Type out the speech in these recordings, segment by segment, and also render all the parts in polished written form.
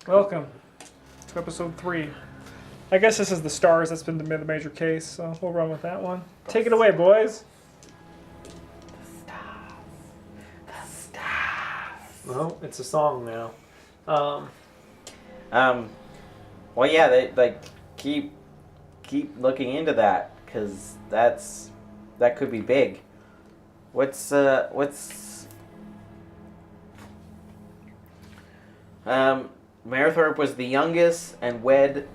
Welcome to episode 3. I guess this is the stars that's been the major case, so we'll run with that one. Take it away, boys. The stars. Well, it's a song now. Well, yeah, they like keep looking into that because that could be big. What's Mayerthorpe was the youngest and wed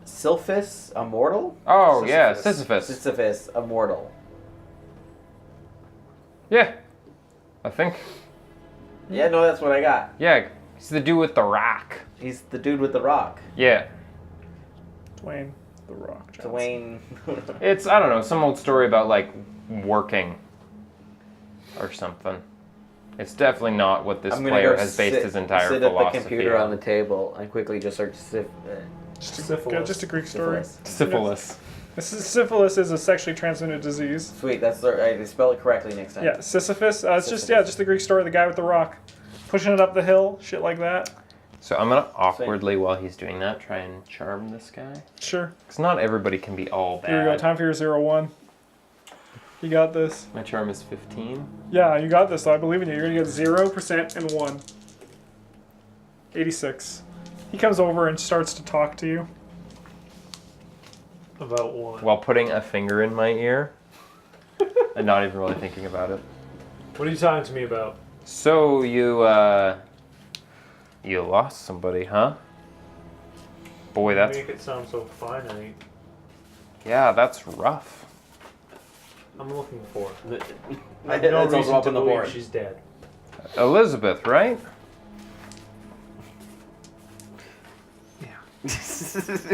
Sisyphus, a mortal? Oh, yeah, Sisyphus. Sisyphus, a mortal. Yeah, I think. Yeah, no, that's what I got. Yeah, he's the dude with the rock. He's the dude with the rock. Yeah. Dwayne the Rock Johnson. Dwayne. It's, I don't know, some old story about, like, working or something. It's definitely not what this player has based his entire sit philosophy at the computer on. on the table and quickly just search Syphilis. Just a Greek story. Syphilis. Syphilis is a sexually transmitted disease. Sweet, that's the I spell it correctly next time. Yeah, Sisyphus. It's just the Greek story of the guy with the rock, pushing it up the hill, shit like that. So I'm gonna awkwardly, while he's doing that, try and charm this guy. Sure. Because not everybody can be all bad. Here we go. Time for your 0-1. You got this. My charm is 15. Yeah, you got this. I believe in you. You're gonna get 0% and 1. 86. He comes over and starts to talk to you. About one. While putting a finger in my ear. And not even really thinking about it. What are you talking to me about? So you lost somebody, huh? Boy, that's... You make it sound so finite. Yeah, that's rough. I'm looking for her. I have That's no also reason up to on the believe board. she's dead. Elizabeth, right? Yeah.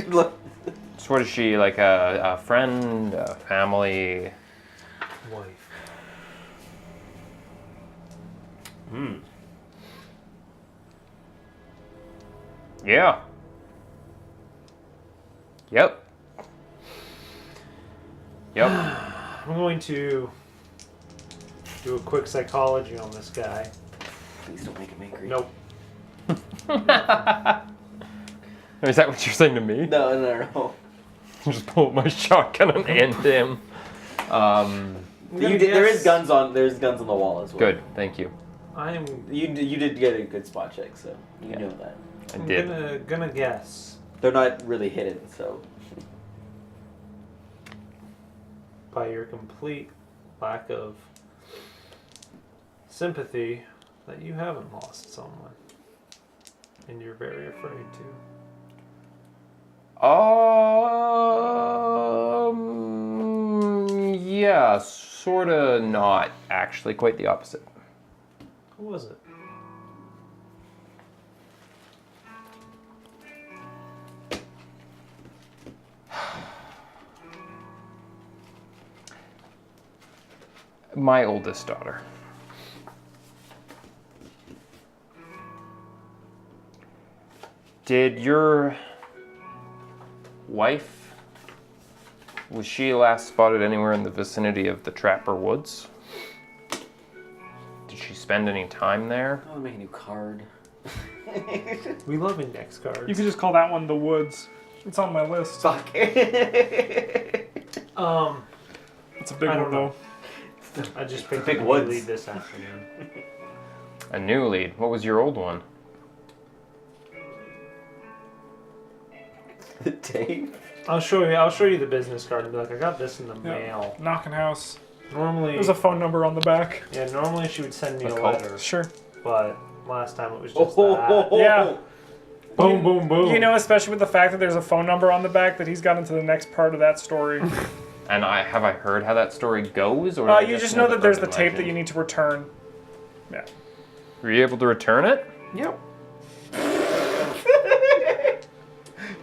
Look. So what is she, like a friend, a family? Wife. Yeah. Yep. Yep. I'm going to do a quick psychology on this guy. Please don't make him angry. Nope. Is that what you're saying to me? No. Just pull up my shotgun and end him. There is guns on. There's guns on the wall as well. Good, thank you. You did get a good spot check, so you know that. I did. I'm gonna guess. They're not really hidden, so. By your complete lack of sympathy, that you haven't lost someone. And you're very afraid to. Yeah, sorta not. Actually, quite the opposite. Who was it? My oldest daughter. Did your wife, was she last spotted anywhere in the vicinity of the Trapper Woods? Did she spend any time there? I'll make a new card. We love index cards. You can just call that one the Woods. It's on my list. Fuck. It's a big I one don't know. though. I just picked Big a new woods. lead this afternoon. A new lead. What was your old one? The tape. I'll show you the business card and be like, I got this in the mail. Knocking house. Normally, There's a phone number on the back. yeah, normally she would send me a cult. letter, Sure. but last time it was just that. Yeah. Boom, boom, boom. You know, especially with the fact that there's a phone number on the back, that he's got into the next part of that story. And have I heard how that story goes? Or did I You just know that there's the urban tape that legend? you need to return. Yeah. Were you able to return it? Yep.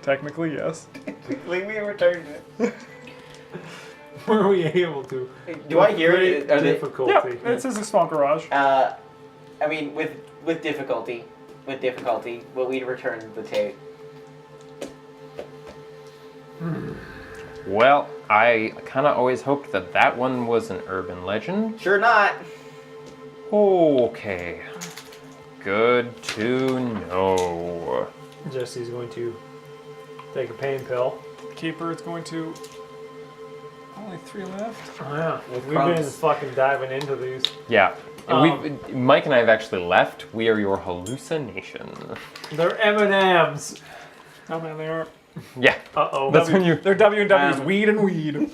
Technically, yes. We returned it. Were we able to? Do I hear it? Are they, Difficulty. Yeah, it's a small garage. I mean, with difficulty, will we return the tape? Well, I kind of always hoped that that one was an urban legend. Sure not. Okay. Good to know. Jesse's going to take a pain pill. Keeper is going to. Only 3 left. Oh yeah, With we've been crumbs. fucking diving into these. Yeah. Mike and I have actually left. We are your hallucination. They're M&Ms. Oh man, they are. Yeah. Uh-oh. That's when you. They're W&W's weed and weed.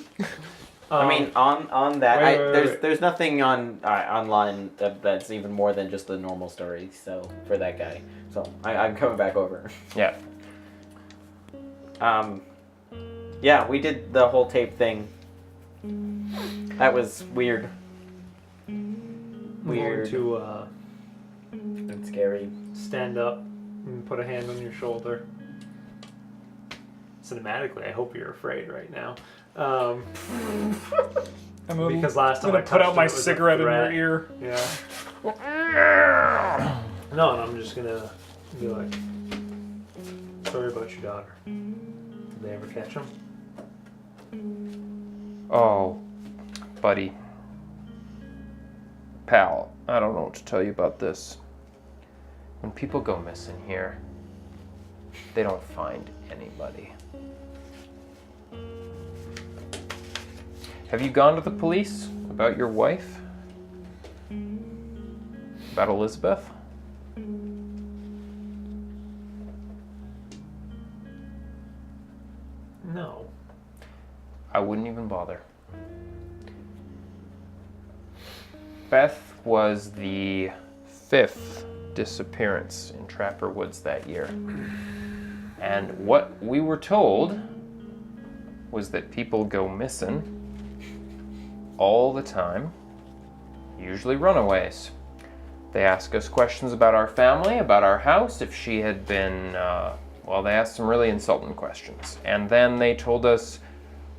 I mean, on that, wait. there's nothing on online that's even more than just the normal story. So for that guy, so I'm coming back over. Yeah. Yeah, we did the whole tape thing. That was weird. Weird. To And scary. stand up and put a hand on your shoulder. Cinematically, I hope you're afraid right now. I'm gonna, Because last time I'm gonna I put out touched my it, it was a cigarette in your threat. ear. Yeah. No, and I'm just gonna be like, sorry about your daughter. Did they ever catch him? Oh, buddy. Pal, I don't know what to tell you about this. When people go missing here, they don't find anybody. Have you gone to the police about your wife? About Elizabeth? No. I wouldn't even bother. Beth was the 5th disappearance in Trapper Woods that year. And what we were told was that people go missing all the time, usually runaways. They ask us questions about our family, about our house, if she had been, they asked some really insulting questions. And then they told us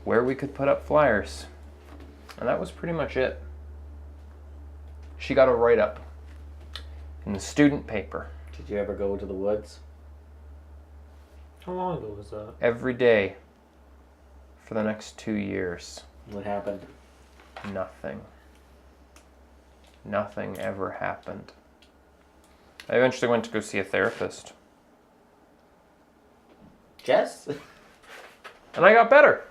where we could put up flyers. And that was pretty much it. She got a write-up in the student paper Did you ever go to the woods? How long ago was that? every day for the next 2 years. What happened? Nothing. Nothing ever happened. I eventually went to go see a therapist. Jess? And I got better.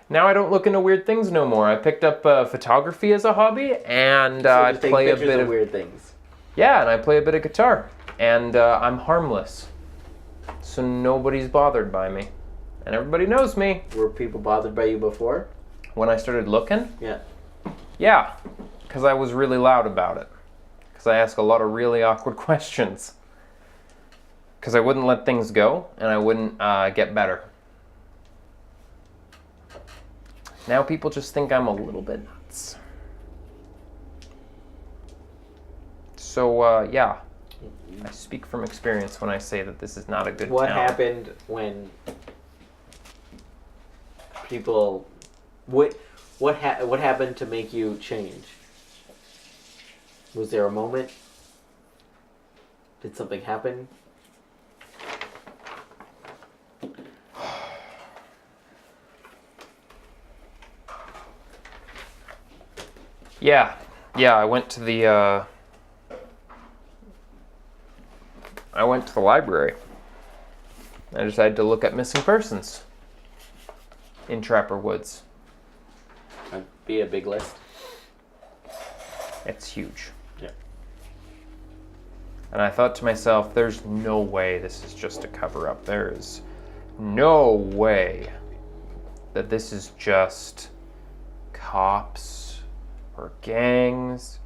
Now I don't look into weird things no more. I picked up photography as a hobby, and I just take play a pictures bit of of weird things. yeah, and I play a bit of guitar, and I'm harmless, so nobody's bothered by me, and everybody knows me. Were people bothered by you before? When I started looking, Yeah. yeah, because I was really loud about it, because I asked a lot of really awkward questions, because I wouldn't let things go, and I wouldn't get better. Now people just think I'm a little bit nuts. So, yeah, I speak from experience when I say that this is not a good What town. happened when people... What happened to make you change? Was there a moment? Did something happen? Yeah, I went to the library. I decided to look at missing persons in Trapper Woods. That'd be a big list. It's huge. Yeah. And I thought to myself, there's no way this is just a cover-up. There is no way that this is just cops or gangs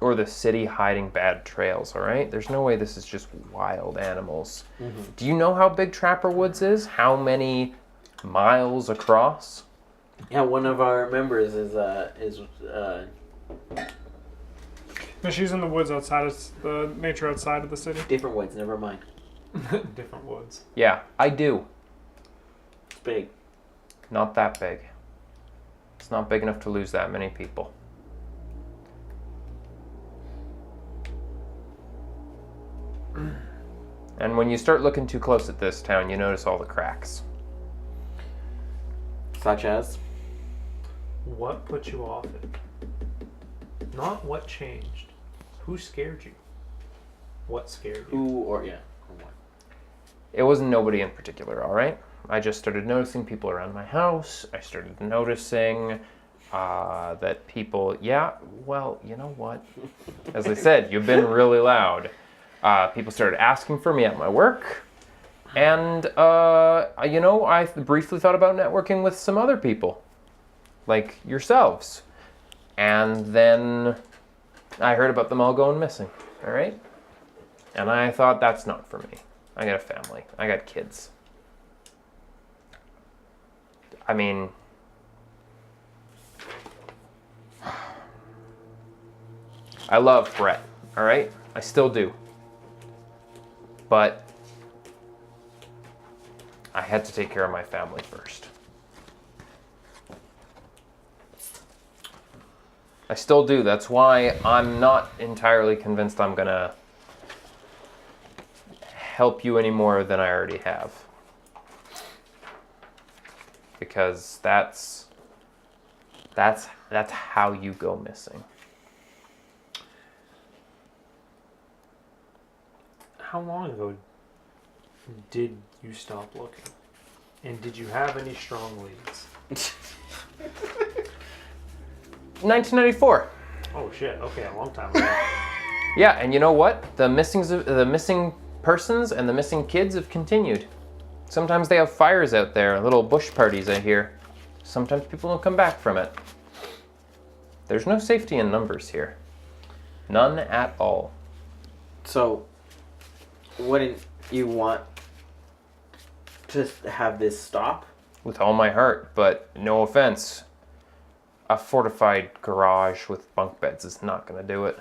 or the city hiding bad trails, all right? There's no way this is just wild animals. Mm-hmm. Do you know how big Trapper Woods is? How many miles across? Yeah, one of our members is No, she's in the woods outside of the nature outside of the city. different woods. Never mind. Different woods. Yeah, I do. It's big. Not that big. It's not big enough to lose that many people. And when you start looking too close at this town, you notice all the cracks. Such as? What put you off it? Not what changed. Who scared you? What scared you? Who or yeah. Or what? It wasn't nobody in particular, all right? I just started noticing people around my house. I started noticing that people, yeah, well, you know what? As I said, you've been really loud. People started asking for me at my work. And, I briefly thought about networking with some other people, like yourselves. And then I heard about them all going missing, all right? And I thought, that's not for me. I got a family. I got kids. I mean, I love Brett, all right? I still do. But I had to take care of my family first. I still do. That's why I'm not entirely convinced I'm going to help you any more than I already have. Because that's how you go missing. How long ago did you stop looking? And did you have any strong leads? 1994. Oh shit, okay, a long time ago. Yeah, and you know what? The missing persons and the missing kids have continued. Sometimes they have fires out there, little bush parties I hear. Sometimes people don't come back from it. There's no safety in numbers here. None at all. So, wouldn't you want to have this stop? With all my heart, but no offense. A fortified garage with bunk beds is not going to do it.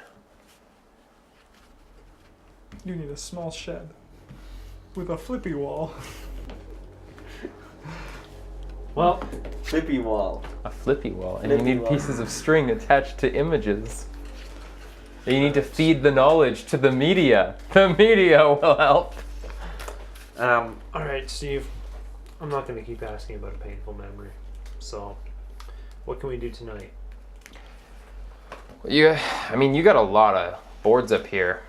You need a small shed with a flippy wall. Well, Flippy wall. A flippy wall, and Flippy you need wall. pieces of string attached to images. You need to feed the knowledge to the media. The media will help. alright, Steve. I'm not going to keep asking about a painful memory. So, what can we do tonight? You got a lot of boards up here.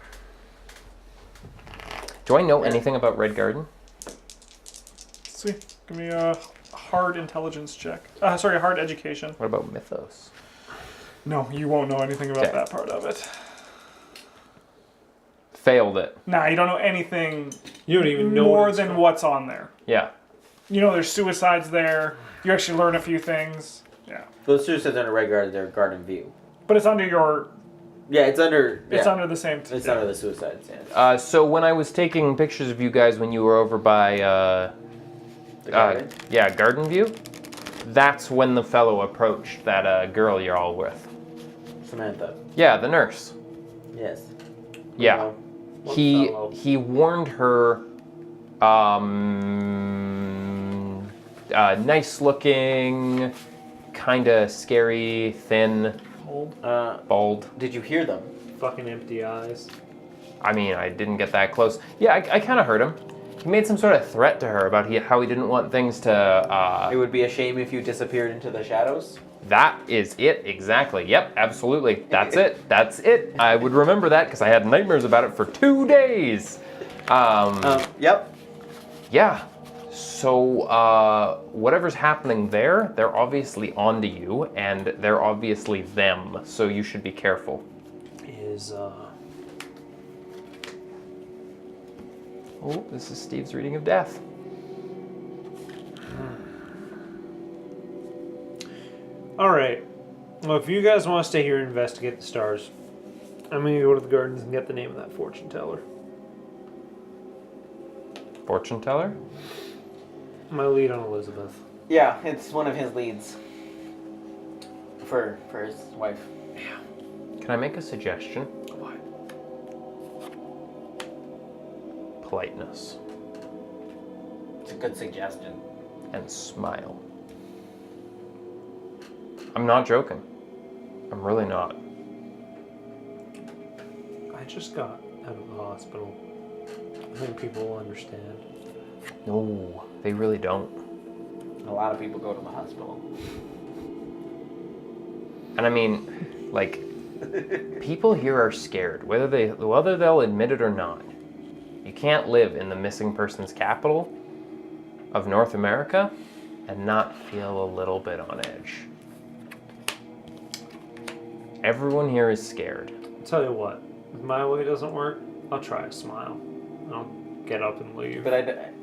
Do I know anything about Red Garden? See, give me a hard intelligence check. Hard education. What about Mythos? No, you won't know anything about Okay. that part of it. Failed it. Nah, you don't know anything You don't even know more what it's than from. what's on there. Yeah. You know there's suicides there. You actually learn a few things. Yeah. Those suicides under Red Garden, they're Garden View. But it's under your... Yeah, it's under. It's yeah. under the same... It's under the suicides. Yeah. So when I was taking pictures of you guys when you were over by, The garden. Garden View, that's when the fellow approached that girl you're all with. Samantha. Yeah, the nurse. Yes. Yeah. Well, What He fellow? he warned her, nice looking, kind of scary, thin, Hold. bald. Did you hear them? Fucking empty eyes. I mean, I didn't get that close. Yeah, I kind of heard him. He made some sort of threat to her about how he didn't want things to, It would be a shame if you disappeared into the shadows. That is it, exactly. Yep, absolutely. That's it. That's it. I would remember that because I had nightmares about it for 2 days. Yep. Yeah. So, whatever's happening there, they're obviously onto you, and they're obviously them, so you should be careful. Is, Oh, this is Steve's reading of death. Alright. Well, if you guys want to stay here and investigate the stars, I'm going to go to the gardens and get the name of that fortune teller. Fortune teller? My lead on Elizabeth. Yeah, it's one of his leads. For his wife. Can I make a suggestion? What? Politeness. It's a good suggestion. And smile. I'm not joking. I'm really not. I just got out of the hospital. I think people will understand. No, they really don't. A lot of people go to the hospital. And I mean, like, people here are scared, whether they'll admit it or not. You can't live in the missing persons capital of North America and not feel a little bit on edge. Everyone here is scared. I'll tell you what, if my way doesn't work, I'll try a smile. I'll get up and leave. But I'm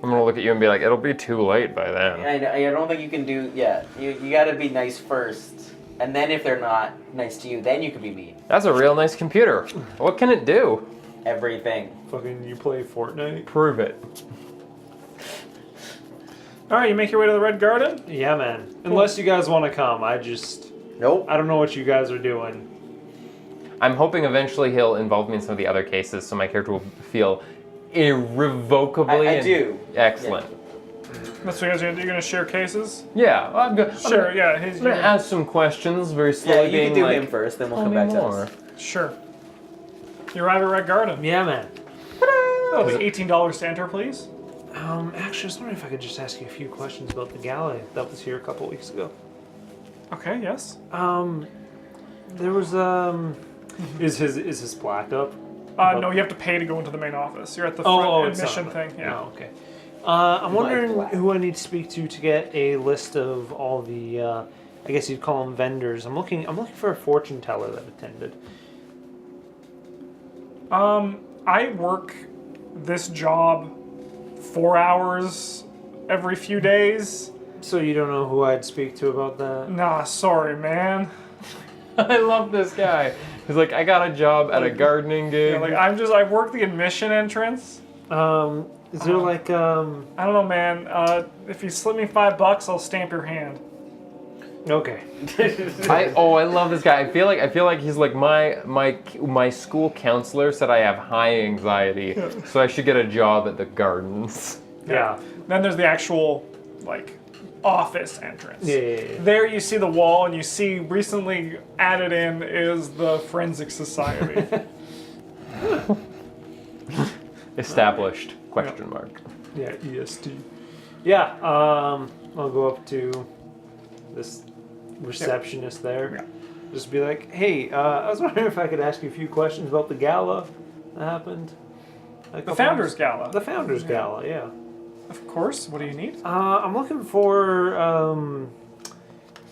gonna look at you and be like, it'll be too late by then. I don't think you can do. Yeah, you got to be nice first, and then if they're not nice to you, then you can be mean. That's a real nice computer. What can it do? Everything. Fucking you play Fortnite? Prove it. All right, you make your way to the Red Garden. Yeah, man. Unless you guys want to come, Nope. I don't know what you guys are doing. I'm hoping eventually he'll involve me in some of the other cases so my character will feel irrevocably... I do. Excellent. That's what you guys are gonna do. You're gonna share cases. Yeah, I'm Sure. Yeah. I'm gonna ask some questions very Yeah, slowly. you being can do like, him first, then we'll "Tell come me back to more." us. Sure. You arrive at Red Garden. Yeah, man. That'll be $18 to enter, please. Actually, I was wondering if I could just ask you a few questions about the gala that was here a couple weeks ago. Okay. Yes. There was is his plaque up? No, you have to pay to go into the main office. You're at the front it's admission not. thing. Yeah. Oh, okay. I'm wondering black. who I need to speak to get a list of all the, I guess you'd call them vendors. I'm looking for a fortune teller that attended. I work this job 4 hours every few days. So you don't know who I'd speak to about that? Nah, sorry, man. I love this guy. He's like, I got a job at a gardening gig. Yeah, like I work the admission entrance. Is there like I don't know, man. If you slip me $5, I'll stamp your hand. Okay. I love this guy. I feel like he's like my school counselor said I have high anxiety, so I should get a job at the gardens. Yeah. Then there's the actual office entrance. Yeah. There you see the wall, and you see recently added in is the Forensic Society. Established? Question mark. Yeah, EST. Yeah, I'll go up to this receptionist there. Yeah. Just be like, hey, I was wondering if I could ask you a few questions about the gala that happened. The Founders Gala. The Founders Gala, yeah. Of course. What do you need? I'm looking for,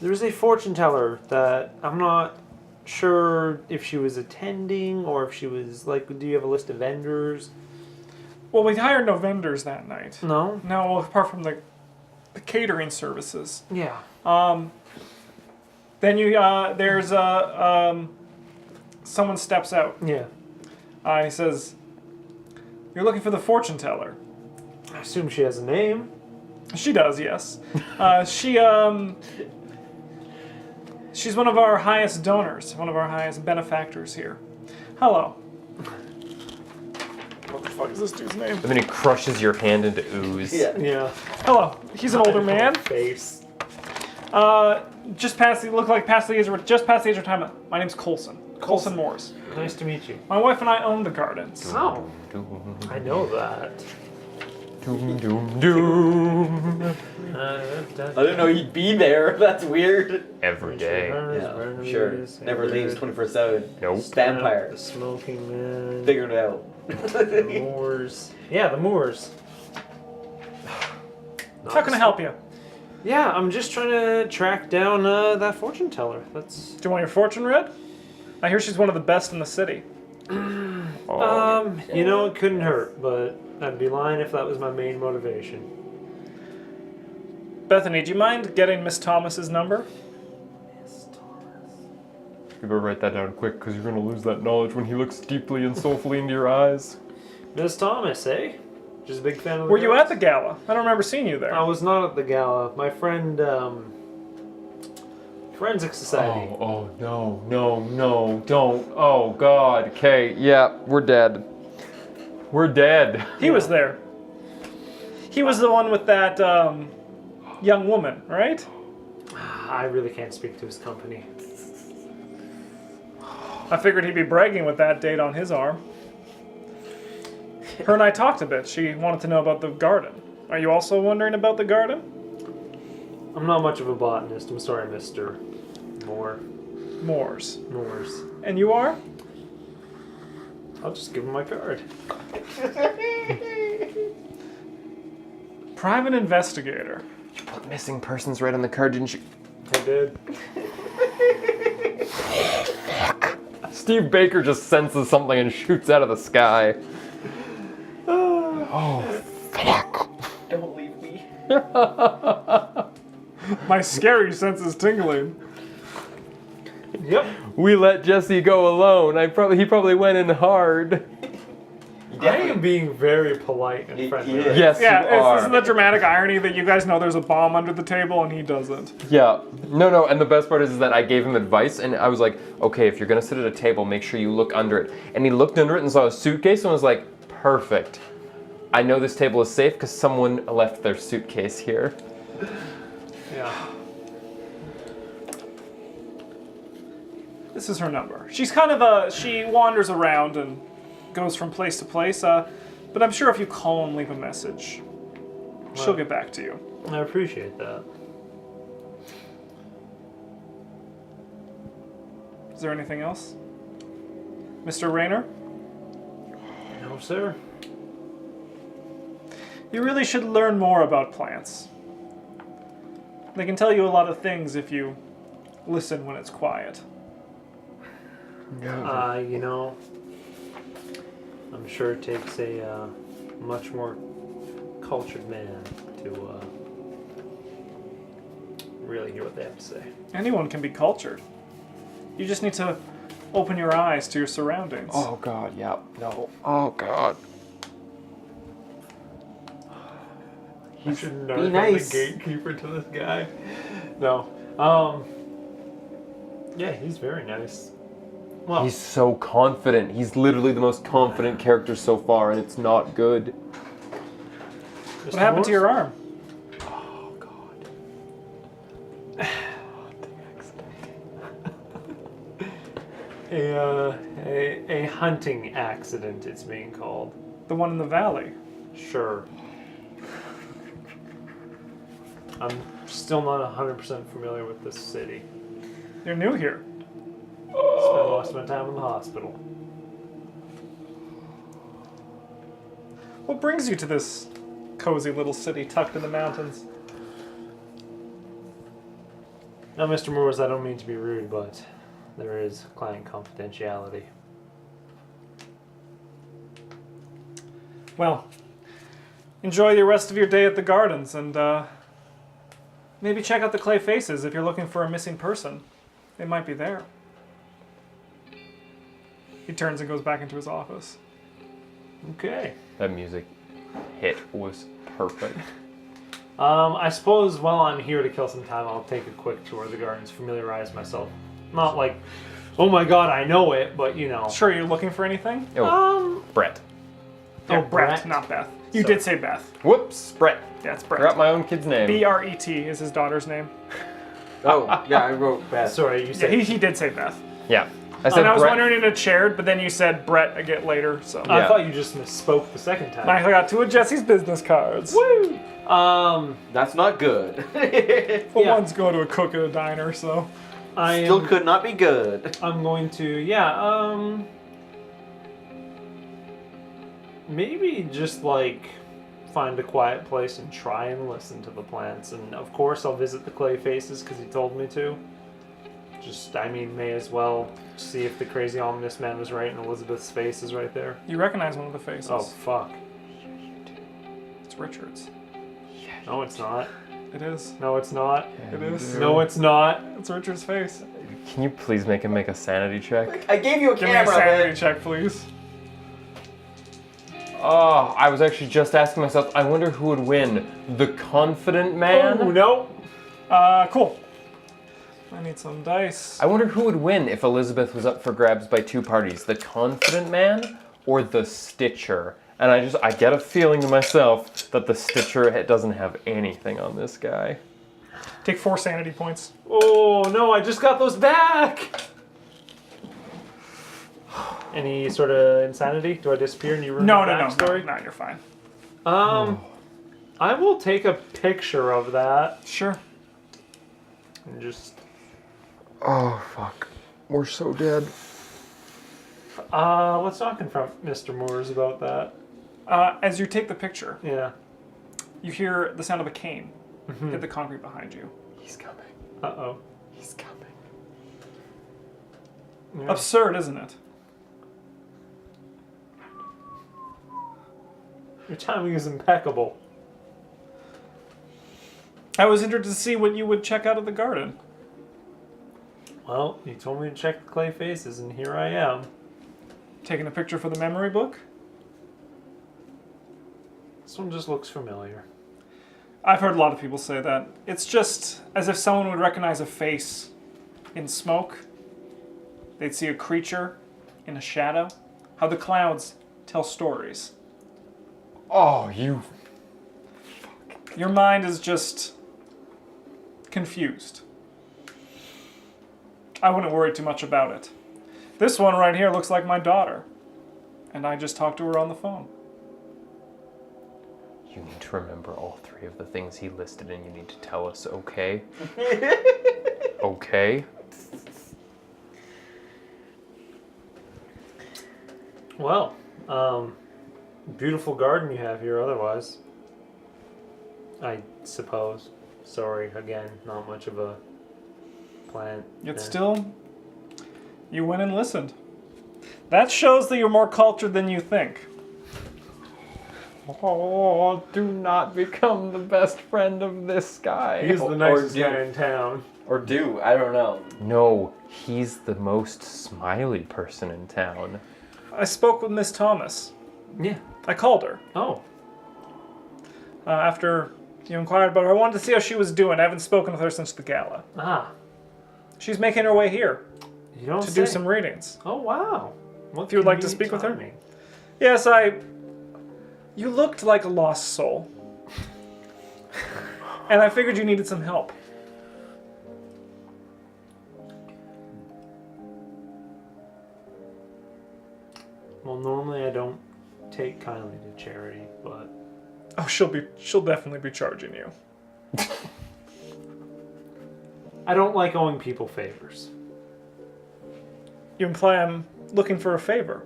there's a fortune teller that I'm not sure if she was attending or if she was, do you have a list of vendors? Well, we hired no vendors that night. No? No, apart from the catering services. Yeah. Then there's someone steps out. Yeah. He says, "You're looking for the fortune teller." I assume she has a name. She does, yes. She's one of our highest donors, one of our highest benefactors here. Hello. What the fuck is this dude's name? And then he crushes your hand into ooze. Yeah. Hello. He's an older man. Face. Just past the age of retirement. My name's Colson. Colson Moores. Nice to meet you. My wife and I own the gardens. Oh, I know that. Doom, doom, doom. I didn't know he'd be there. That's weird. Every day. Yeah, sure. Never leaves 24/7. Nope. Vampire. The smoking man. Figured it out. The Moors. Yeah, the Moors. How can I help you? Yeah, I'm just trying to track down that fortune teller. That's. Do you want your fortune read? I hear she's one of the best in the city. It couldn't hurt, but I'd be lying if that was my main motivation. Bethany, do you mind getting Miss Thomas's number? You better write that down quick, because you're going to lose that knowledge when he looks deeply and soulfully into your eyes. Miss Thomas, eh? Just a big fan of the Were you at girls? the gala? I don't remember seeing you there. I was not at the gala. My friend, Forensic Society. Oh, no, don't. Oh, God. Okay, yeah, we're dead. We're dead. He was there. He was the one with that young woman, right? I really can't speak to his company. I figured he'd be bragging with that date on his arm. Her and I talked a bit. She wanted to know about the garden. Are you also wondering about the garden? I'm not much of a botanist. I'm sorry, Mr. Moores. Moors. And you are? I'll just give him my card. Private investigator. You put missing persons right on the card, didn't you? I did. Steve Baker just senses something and shoots out of the sky. Oh, fuck. Don't leave me. My scary sense is tingling. Yep. We let Jesse go alone. He probably went in hard. I am being very polite and friendly. Yeah. Yes, Yeah, you are. isn't the dramatic irony that you guys know there's a bomb under the table and he doesn't? Yeah. No, and the best part is that I gave him advice and I was like, okay, if you're gonna sit at a table, make sure you look under it. And he looked under it and saw a suitcase and was like, perfect. I know this table is safe because someone left their suitcase here. Yeah. This is her number. She's kind of she wanders around and goes from place to place, but I'm sure if you call and leave a message, she'll get back to you. I appreciate that. Is there anything else? Mr. Rayner? No, sir. You really should learn more about plants. They can tell you a lot of things if you listen when it's quiet. You know, I'm sure it takes a much more cultured man to really hear what they have to say. Anyone can be cultured. You just need to open your eyes to your surroundings. Oh god, yeah. No. Oh god. He should be nice. the gatekeeper to this guy. No. Yeah, he's very nice. Well, He's so confident. He's literally the most confident character so far, and it's not good. What happened to your arm? Oh god. a hunting accident, it's being called. The one in the valley. Sure. I'm still not 100% familiar with this city. You're new here. Spent most of my time in the hospital. What brings you to this cozy little city tucked in the mountains? Now, Mr. Moores, I don't mean to be rude, but there is client confidentiality. Well, enjoy the rest of your day at the gardens and maybe check out the clay faces if you're looking for a missing person. They might be there. He turns and goes back into his office. Okay. That music hit was perfect. I suppose while I'm here to kill some time, I'll take a quick tour of the gardens, familiarize myself. Not like, oh my god, I know it, but you know. Sure, you're looking for anything? Oh, Brett. Yeah, Oh, Brett. not Beth. You Sorry. did say Beth. Whoops, Brett. Yeah, it's Brett. Forgot my own kid's name. B-R-E-T is his daughter's name. Oh, yeah, I wrote Beth. Sorry, you Yeah, said. he did say Beth. Yeah. I said And I was Brett. wondering in a chaired, but then you said Brett again later, so. Yeah. I thought you just misspoke the second time. I got two of Jesse's business cards. Woo! That's not good. Well, Yeah. one's going to a cook at a diner, so. Still I'm could not be good. going to, maybe just like find a quiet place and try and listen to the plants. And of course, I'll visit the clay faces because he told me to. May as well see if the crazy ominous man was right and Elizabeth's face is right there. You recognize one of the faces. Oh, fuck. It's Richard's. No, it's not. It is. No, it's not. It is. No, it's not. It's Richard's face. Can you please make him make a sanity check? I gave you a Give me a camera, sanity man. check, please. Oh, I was actually just asking myself, I wonder who would win. The confident man? Oh, no. Cool. I need some dice. I wonder who would win if Elizabeth was up for grabs by two parties. The confident man or the Stitcher? And I get a feeling to myself that the Stitcher doesn't have anything on this guy. Take 4 sanity points. Oh, no, I just got those back. Any sort of insanity? Do I disappear and you ruin No, my no, no, backstory? no, you're fine. I will take a picture of that Sure. and just. Oh, fuck. We're so dead. Let's not confront Mr. Moores about that. As you take the picture, Yeah. you hear the sound of a cane hit the concrete behind you. He's coming. Uh-oh. He's coming. Yeah. Absurd, isn't it? Your timing is impeccable. I was interested to see what you would check out of the garden. Well, you told me to check the clay faces, and here I am. Taking a picture for the memory book? This one just looks familiar. I've heard a lot of people say that. It's just as if someone would recognize a face in smoke. They'd see a creature in a shadow. How the clouds tell stories. Oh, you. Your mind is just confused. I wouldn't worry too much about it. This one right here looks like my daughter. And I just talked to her on the phone. You need to remember all three of the things he listed and you need to tell us, okay? Okay? Well, beautiful garden you have here otherwise. I suppose. Sorry, again, not much of a plant. Yet Yeah. still, you went and listened. That shows that you're more cultured than you think. Oh, do not become the best friend of this guy. He's the Or nicest do. guy in town. Or do, I don't know. No, he's the most smiley person in town. I spoke with Miss Thomas. Yeah. I called her. Oh. After you inquired about her. I wanted to see how she was doing. I haven't spoken with her since the gala. Ah. She's making her way here You don't to say. do some readings. Oh, wow. What If you would like to convenient speak with her. timing. Yes, You looked like a lost soul. And I figured you needed some help. Well, normally I don't take kindly to charity, but Oh, she'll definitely be charging you. I don't like owing people favors. You imply I'm looking for a favor.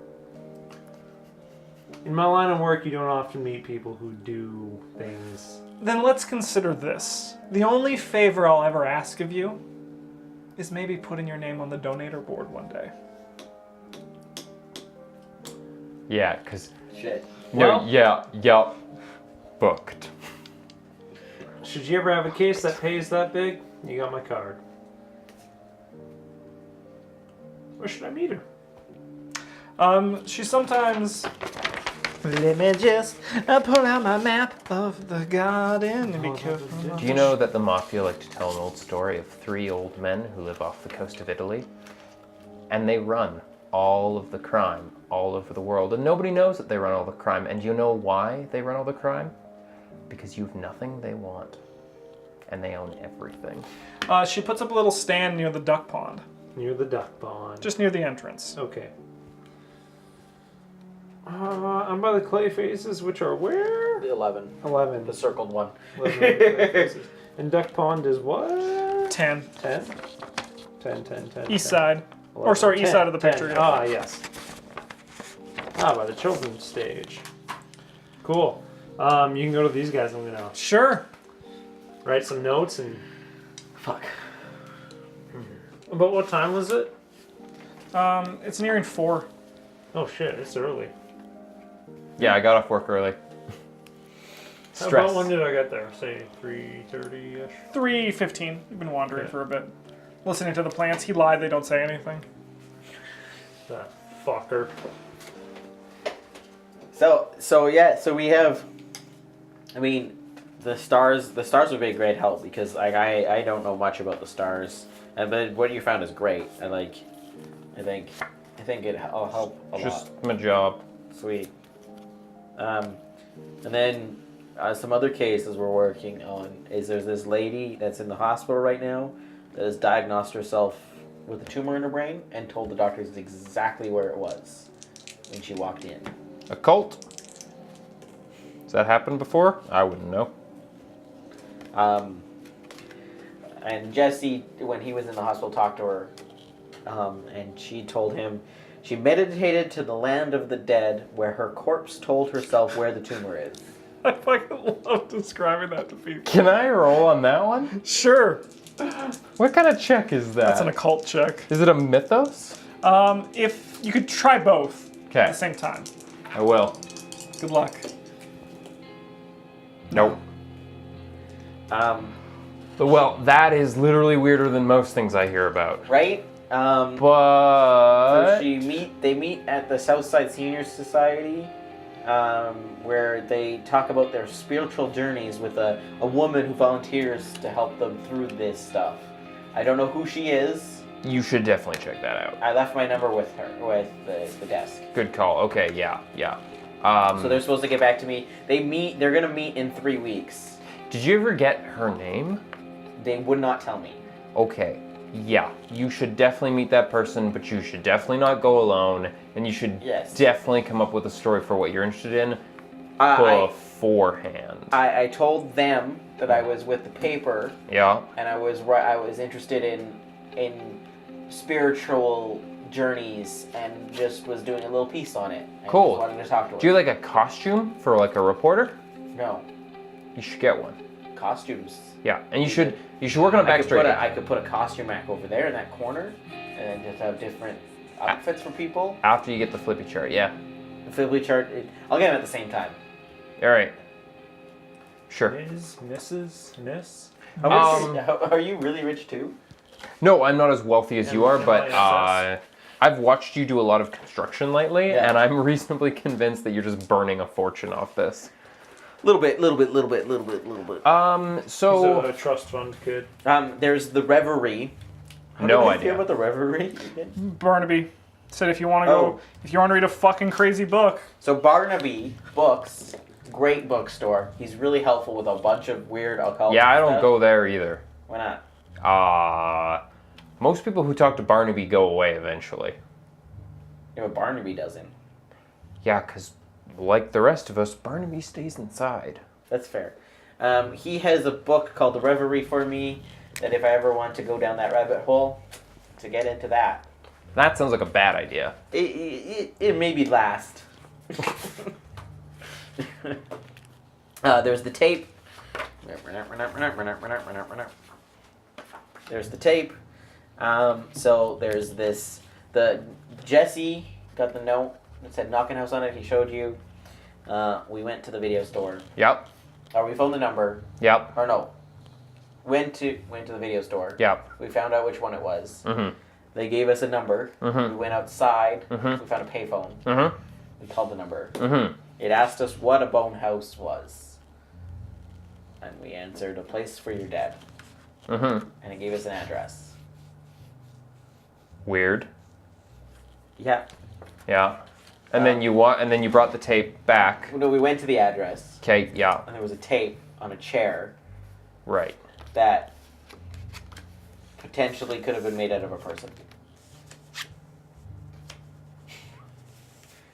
In my line of work, you don't often meet people who do things. Then let's consider this. The only favor I'll ever ask of you is maybe putting your name on the donator board one day. Yeah, because. Shit. Well- Yeah. Booked. Should you ever have a case that pays that big, you got my card. Where should I meet her? She sometimes... Let me just pull out my map of the garden and be careful. Do you know that the Mafia like to tell an old story of 3 old men who live off the coast of Italy? And they run all of the crime all over the world. And nobody knows that they run all the crime. And you know why they run all the crime? Because you've nothing they want. And they own everything. She puts up a little stand near the duck pond. Near the duck pond. Just near the entrance. Okay. I'm by the clay faces, which are where? The 11. 11. The circled one. 11 clay faces. And duck pond is what? 10. 10? 10. East side. Or sorry, east 10, side of the 10. picture. Yeah. Ah, yes. By the children's stage. Cool. You can go to these guys. I'm gonna Sure. write some notes and. Fuck. About what time was it? It's nearing 4. Oh shit! It's early. Yeah, I got off work early. How Stress. about when did I get there? Say 3:30ish. 3:15. You've been wandering Okay. for a bit. Listening to the plants. He lied, they don't say anything. That fucker. So we have. I mean, the stars would be a great help because I don't know much about the stars, but what you found is great. I think it'll help a Just lot. my job. Sweet. And then some other cases we're working on is there's this lady that's in the hospital right now that has diagnosed herself with a tumor in her brain and told the doctors exactly where it was when she walked in. A cult? Has that happened before? I wouldn't know. And Jesse, when he was in the hospital, talked to her, and she told him She meditated to the land of the dead, where her corpse told herself where the tumor is. I fucking love describing that to people. Can I roll on that one? Sure. What kind of check is that? That's an occult check. Is it a mythos? If you could try both at Okay, the same time. I will. Good luck. Nope. Um, Well, that is literally weirder than most things I hear about. right? But So they meet at the Southside Senior Society, where they talk about their spiritual journeys with a woman who volunteers to help them through this stuff. I don't know who she is. you should definitely check that out. I left my number with her, with the desk. Good call. Okay, yeah. So they're supposed to get back to me. They're gonna meet in 3 weeks. Did you ever get her name? They would not tell me. Okay, yeah. You should definitely meet that person, but you should definitely not go alone, and you should Yes. definitely come up with a story for what you're interested in I beforehand. told them that I was with the paper, Yeah. and I was interested in spiritual journeys, and just was doing a little piece on it. And Cool. just wanted to talk to her. Do you like a costume for like a reporter? No You should get one. costumes. Yeah, and you should work on a backstory. I could put a costume rack over there in that corner, and then just have different outfits for people. After you get the flippy chart, yeah. The Fibly chart. I'll get them at the same time. All right. Sure. Ms., Mrs., Miss. Are you really rich too? No, I'm not as wealthy as you are, but MISS. I've watched you do a lot of construction lately, Yeah. and I'm reasonably convinced that you're just burning a fortune off this. Little bit. So He's a trust fund kid. There's the Reverie. How No did I idea. feel about the Reverie? Barnaby said if you want to go, if you want to read a fucking crazy book, So Barnaby Books, great bookstore. He's really helpful with a bunch of weird occult yeah, I don't stuff. go there either. Why not? Most people who talk to Barnaby go away eventually. Yeah, but Barnaby doesn't. Yeah, because like the rest of us, Barnaby stays inside. That's fair. He has a book called The Reverie for me, that if I ever want to go down that rabbit hole, to get into that. That sounds like a bad idea. It maybe last. There's the tape. There's the tape. So there's this. The Jesse got the note that said Knockin' House on it. He showed you. We went to the video store. Yep, Or we phoned the number. yep, Or no. Went to the video store. yep. We found out which one it was. Mm-hmm. They gave us a number. Mhm. We went outside. Mhm. We found a payphone. Mm-hmm. We called the number. Mm-hmm. It asked us what a bone house was. And we answered a place for your dad. Mm-hmm. And it gave us an address. Weird. Yeah. Yeah. And then you brought the tape back. No, we went to the address. Okay, yeah. And there was a tape on a chair Right. that potentially could have been made out of a person.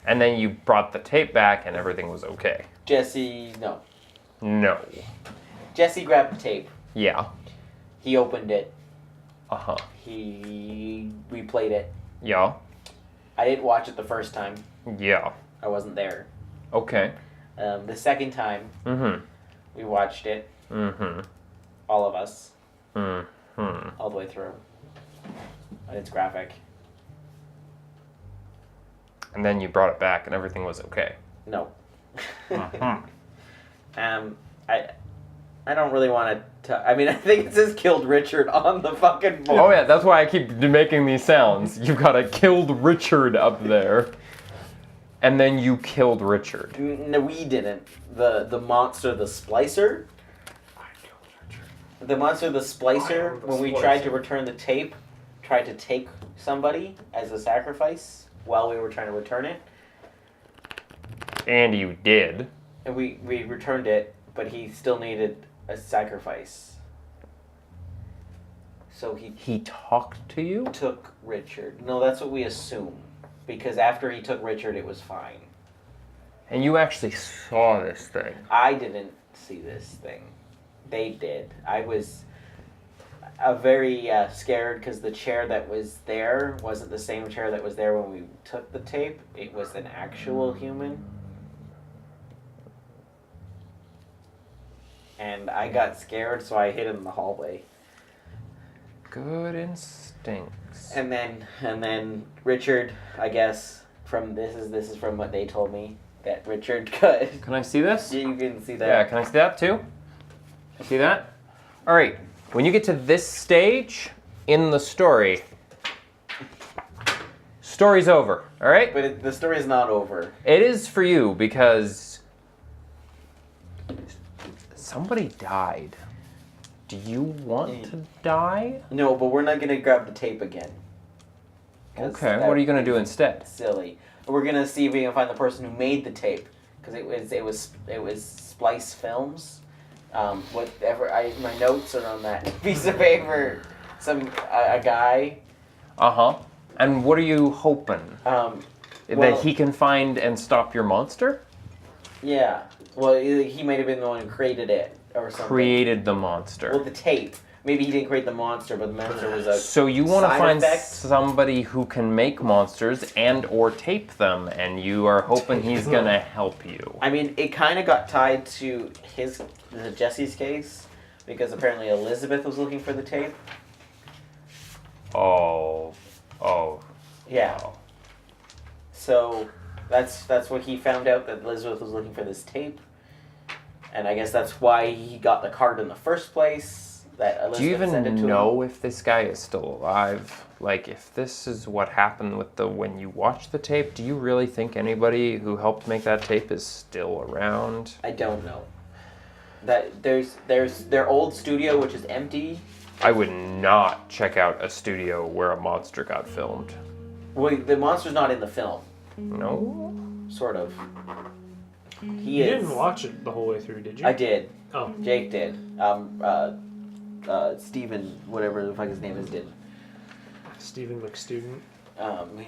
And then you brought the tape back and everything was okay. Jesse, no. No. Jesse grabbed the tape. Yeah. He opened it. Uh-huh. He replayed it. Yeah. I didn't watch it the first time. Yeah. I wasn't there. Okay. The second time, Mm-hmm. we watched it. Mm-hmm. All of us. Mm-hmm. All the way through. And it's graphic. And then you brought it back and everything was okay. No. Mm-hmm. I don't really want to. I mean, I think it says killed Richard on the fucking board. Oh yeah, that's why I keep making these sounds. You've got a killed Richard up there. And then you killed Richard. No, we didn't. The monster, the splicer. The monster, the splicer. When we tried to return the tape, tried to take somebody as a sacrifice while we were trying to return it, And you did. and we returned it, but he still needed a sacrifice. So he talked to you? took Richard. No, that's what we assume. Because after he took Richard, it was fine. And you actually saw this thing. I didn't see this thing. They did. very scared because the chair that was there wasn't the same chair that was there when we took the tape. It was an actual human. And I got scared, so I hid in the hallway. Good instincts. And then Richard, I guess, from this is from what they told me, that Richard could. Can I see this? You can see that. Yeah, can I see that too? See that? All right. When you get to this stage in the story, story's over. All right? But the story is not over. It is for you because somebody died. Do you want to die? No, but we're not gonna grab the tape again. 'Cause Okay, that what are you going to would do be instead? Silly. We're gonna see if we can find the person who made the tape, because it was Splice Films. Whatever my notes are on that piece of paper. A guy. Uh-huh. And what are you hoping? Well, That he can find and stop your monster? Yeah. Well, he might have been the one who created it or something. Created the monster. Well, the tape. Maybe he didn't create the monster, but the monster was a. So you want to side find effect? somebody who can make monsters and or tape them, and you are hoping he's gonna help you. I mean, it kind of got tied to Jesse's case, because apparently Elizabeth was looking for the tape. Oh. Yeah. So that's what he found out, that Elizabeth was looking for this tape, and I guess that's why he got the card in the first place. That Elizabeth Do you sent it even to know him. if this guy is still alive? Like, if this is what happened with when you watched the tape, do you really think anybody who helped make that tape is still around? I don't know. That there's their old studio, which is empty. I would not check out a studio where a monster got filmed. Well, the monster's not in the film, No? sort of. You didn't watch it the whole way through, did you? I did. Oh. Jake did. Steven, whatever the fuck his name is, did. Stephen McStudent.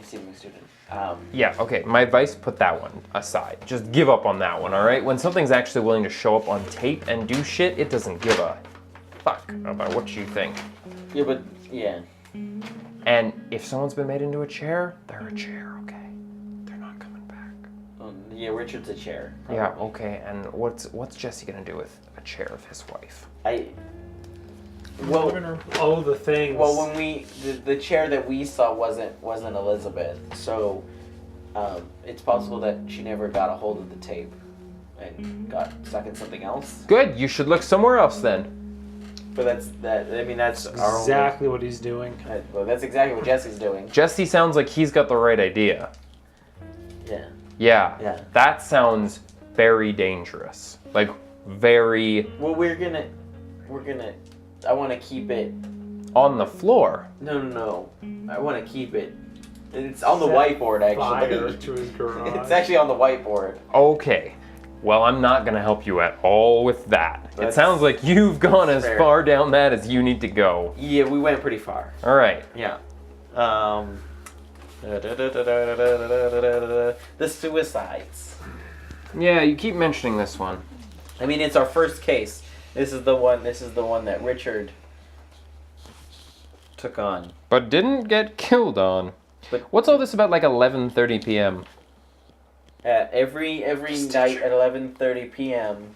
Steven McStudent. Yeah, okay, my advice, put that one aside. Just give up on that one, alright? When something's actually willing to show up on tape and do shit, it doesn't give a fuck about what you think. Yeah, but, yeah. And if someone's been made into a chair, they're a chair, okay? They're not coming back. Yeah, Richard's a chair. Yeah, probably. okay, and what's Jesse gonna do with a chair of his wife? Well, Oh, the things. well, when the chair that we saw wasn't Elizabeth, so it's possible that she never got a hold of the tape and got stuck in something else. Good, you should look somewhere else then. But that's our exactly what he's doing. well, that's exactly what Jesse's doing. Jesse sounds like he's got the right idea. Yeah. Yeah. That sounds very dangerous. Like, very Well, we're gonna. I want to keep it. on the floor. No. I want to keep it. It's on the Set whiteboard, Fire actually. to his garage. It's actually on the whiteboard. Okay. Well, I'm not going to help you at all with that. It That's sounds like you've gone as fair. far down that as you need to go. Yeah, we went pretty far. All right. Yeah. The suicides. Yeah, you keep mentioning this one. I mean, it's our first case. This is the one that Richard took on. But didn't get killed on. But- What's all this about like 11:30 p.m.? Every night at 11:30 p.m.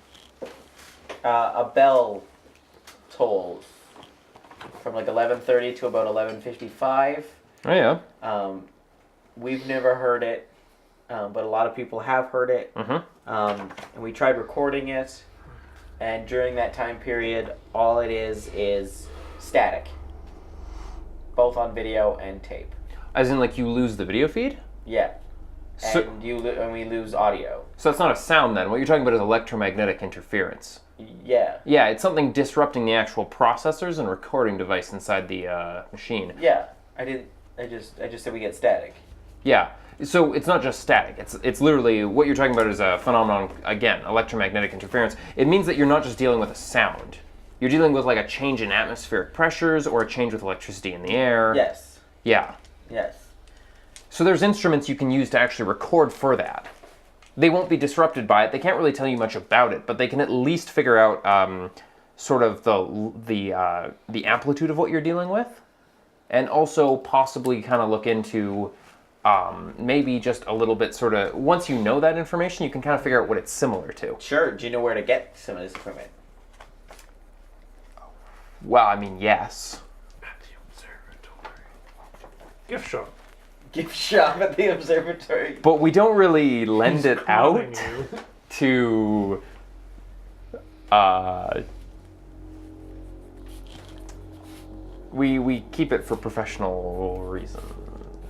A bell tolls from like 11:30 to about 11:55. Oh yeah. We've never heard it, but a lot of people have heard it. Mhm. And we tried recording it, and during that time period, all it is static, both on video and tape. As in like you lose the video feed? Yeah. So, And we lose audio. so it's not a sound then. What you're talking about is electromagnetic interference. Yeah. Yeah, it's something disrupting the actual processors and recording device inside the machine. Yeah. I just said we get static. Yeah. So it's not just static. It's literally what you're talking about is a phenomenon, again, electromagnetic interference. It means that you're not just dealing with a sound. You're dealing with like a change in atmospheric pressures or a change with electricity in the air. Yes. Yeah. Yes. So there's instruments you can use to actually record for that. They won't be disrupted by it. They can't really tell you much about it, but they can at least figure out sort of the amplitude of what you're dealing with, and also possibly kind of look into maybe just a little bit sort of, once you know that information, you can kind of figure out what it's similar to. Sure. Do you know where to get some of this equipment? Well, I mean, yes. At the observatory. Gift shop. Gift shop at the observatory. But we don't really lend it out You. to we keep it for professional reasons.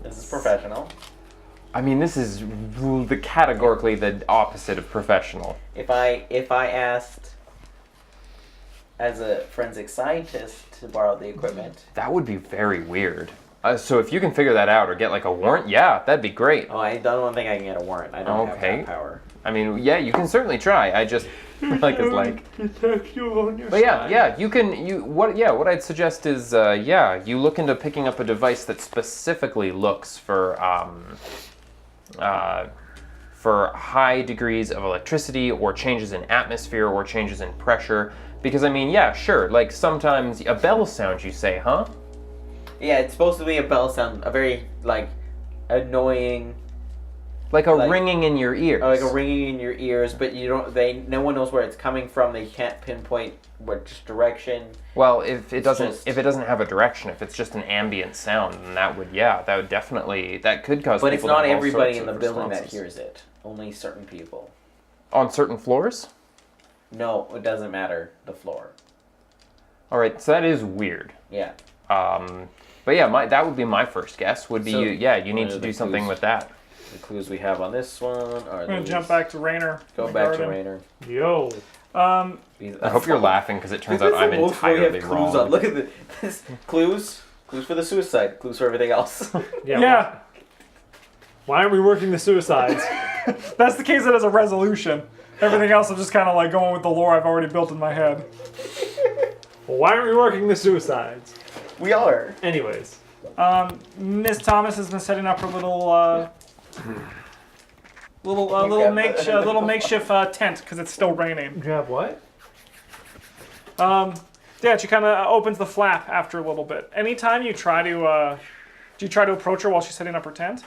This is professional. I mean, this is categorically the opposite of professional. If I asked as a forensic scientist to borrow the equipment. That would be very weird. So if you can figure that out or get like a warrant, yeah, that'd be great. Oh, I don't think I can get a warrant. I don't have that power. I mean, yeah, you can certainly try. I just like it's like. Protect you on your But yeah, you can. What I'd suggest is, you look into picking up a device that specifically looks for high degrees of electricity or changes in atmosphere or changes in pressure. Because I mean, yeah, sure. Like sometimes a bell sound, you say, huh? Yeah, it's supposed to be a bell sound, a very like annoying. Like ringing in your ears. Like a ringing in your ears, but you don't. No one knows where it's coming from. They can't pinpoint which direction. Well, if it doesn't have a direction, if it's just an ambient sound, then that would definitely could cause. But it's people to not have all everybody sorts in the of building that responses. hears it. Only certain people. On certain floors. No, it doesn't matter the floor. All right, so that is weird. Yeah. But yeah, that would be my first guess. Would be So, you need to do something with that. The clues we have on this one are. I'm gonna jump back to Raynor. Go back to Raynor. Yo. I hope you're laughing because it turns out I'm entirely wrong. Look at this. Clues for the suicide. Clues for everything else. Yeah. Why aren't we working the suicides? That's the case that has a resolution. Everything else I'm just kind of like going with the lore I've already built in my head. Well, why aren't we working the suicides? We are. Anyways. Miss Thomas has been setting up her little makeshift tent because it's still raining. Grab what? Yeah, she kind of opens the flap after a little bit. Anytime you try to, do you try to approach her while she's setting up her tent?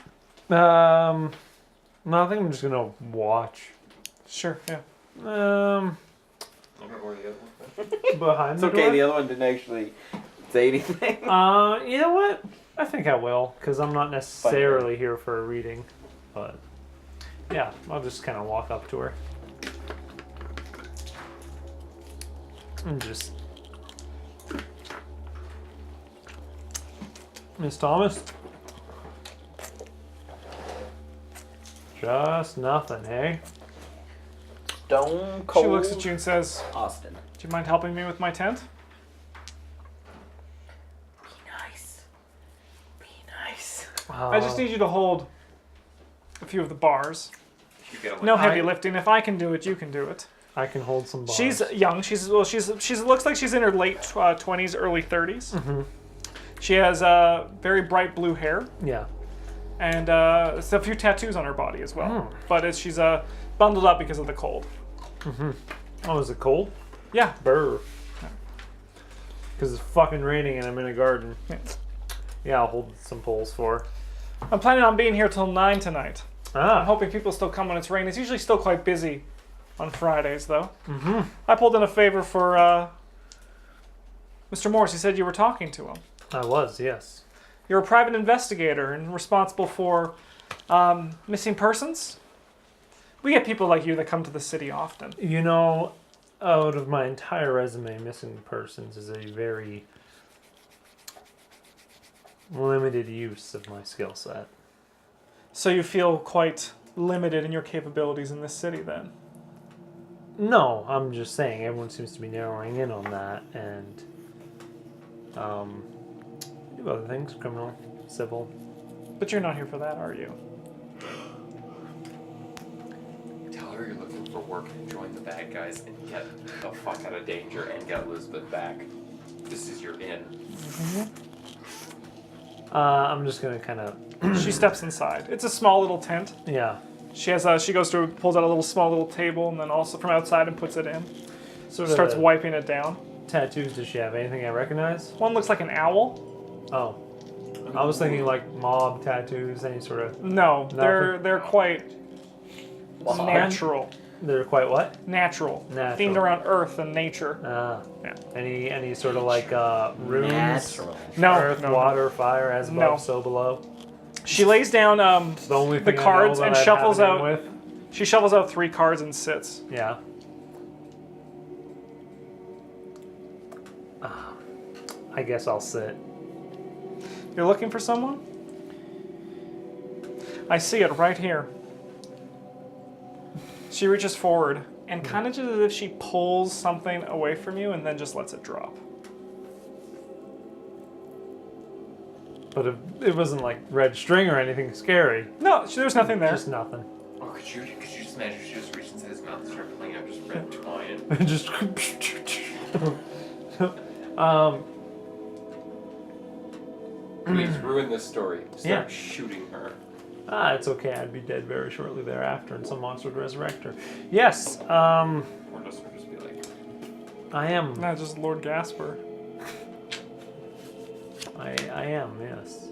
No, I think I'm just gonna watch. Sure, yeah. Behind It's the okay. door? The other one didn't actually say anything. You know what? I think I will, because I'm not necessarily here for a reading. But yeah, I'll just kind of walk up to her and just, Miss Thomas. Just nothing, hey? Stone cold. She looks at you and says, Austin. "Do you mind helping me with my tent?" Be nice. Be nice. I just need you to hold a few of the bars. No heavy lifting. If I can do it, you can do it. I can hold some bars. She's young. She's looks like she's in her late 20s, early 30s. Mm-hmm. She has very bright blue hair Yeah. and a few tattoos on her body as well. But she's bundled up because of the cold. Oh, is it cold? Yeah. Brr. Because it's fucking raining and I'm in a garden. Yeah, I'll hold some poles for her. I'm planning on being here till 9 tonight. I'm Ah, hoping people still come when it's raining. It's usually still quite busy on Fridays, though. I pulled in a favor for Mr. Morse. He said you were talking to him. I was, yes. You're a private investigator and responsible for missing persons. We get people like you that come to the city often. You know, out of my entire resume, missing persons is a very limited use of my skill set. So you feel quite limited in your capabilities in this city, then? No, I'm just saying everyone seems to be narrowing in on that, and do other things, criminal, civil. But you're not here for that, are you? Tell her you're looking for work and join the bad guys and get the fuck out of danger and get Elizabeth back. This is your in. I'm just gonna kind of, She steps inside. It's a small little tent. yeah, She goes through, pulls out a small little table, and then also from outside and puts it in. sort Starts of wiping it down. tattoos does she have? Anything I recognize? One looks like an owl. Oh. I was thinking like mob tattoos, any sort of... No, Nothing. they're quite natural. They're quite what? Natural. Natural. Themed around earth and nature. Yeah. Any sort of like runes? Natural. No, Earth, no. water, fire, as above, No. so below. She lays down The only the thing cards I know and that I've shuffles happened out. with. She shuffles out 3 cards and sits. Yeah. I guess I'll sit. You're looking for someone? I see it right here. She reaches forward and kind of just as if she pulls something away from you and then just lets it drop. But it wasn't like red string or anything scary. No, there's nothing there. Just nothing. Oh, could you just imagine if she just reached inside his mouth and started pulling out just red twine? Just. Please ruin this story. Start Yeah. shooting her. It's okay. I'd be dead very shortly thereafter, and some monster would resurrect her. Yes. Or just be like, I am. No, just Lord Gasper. I am. Yes.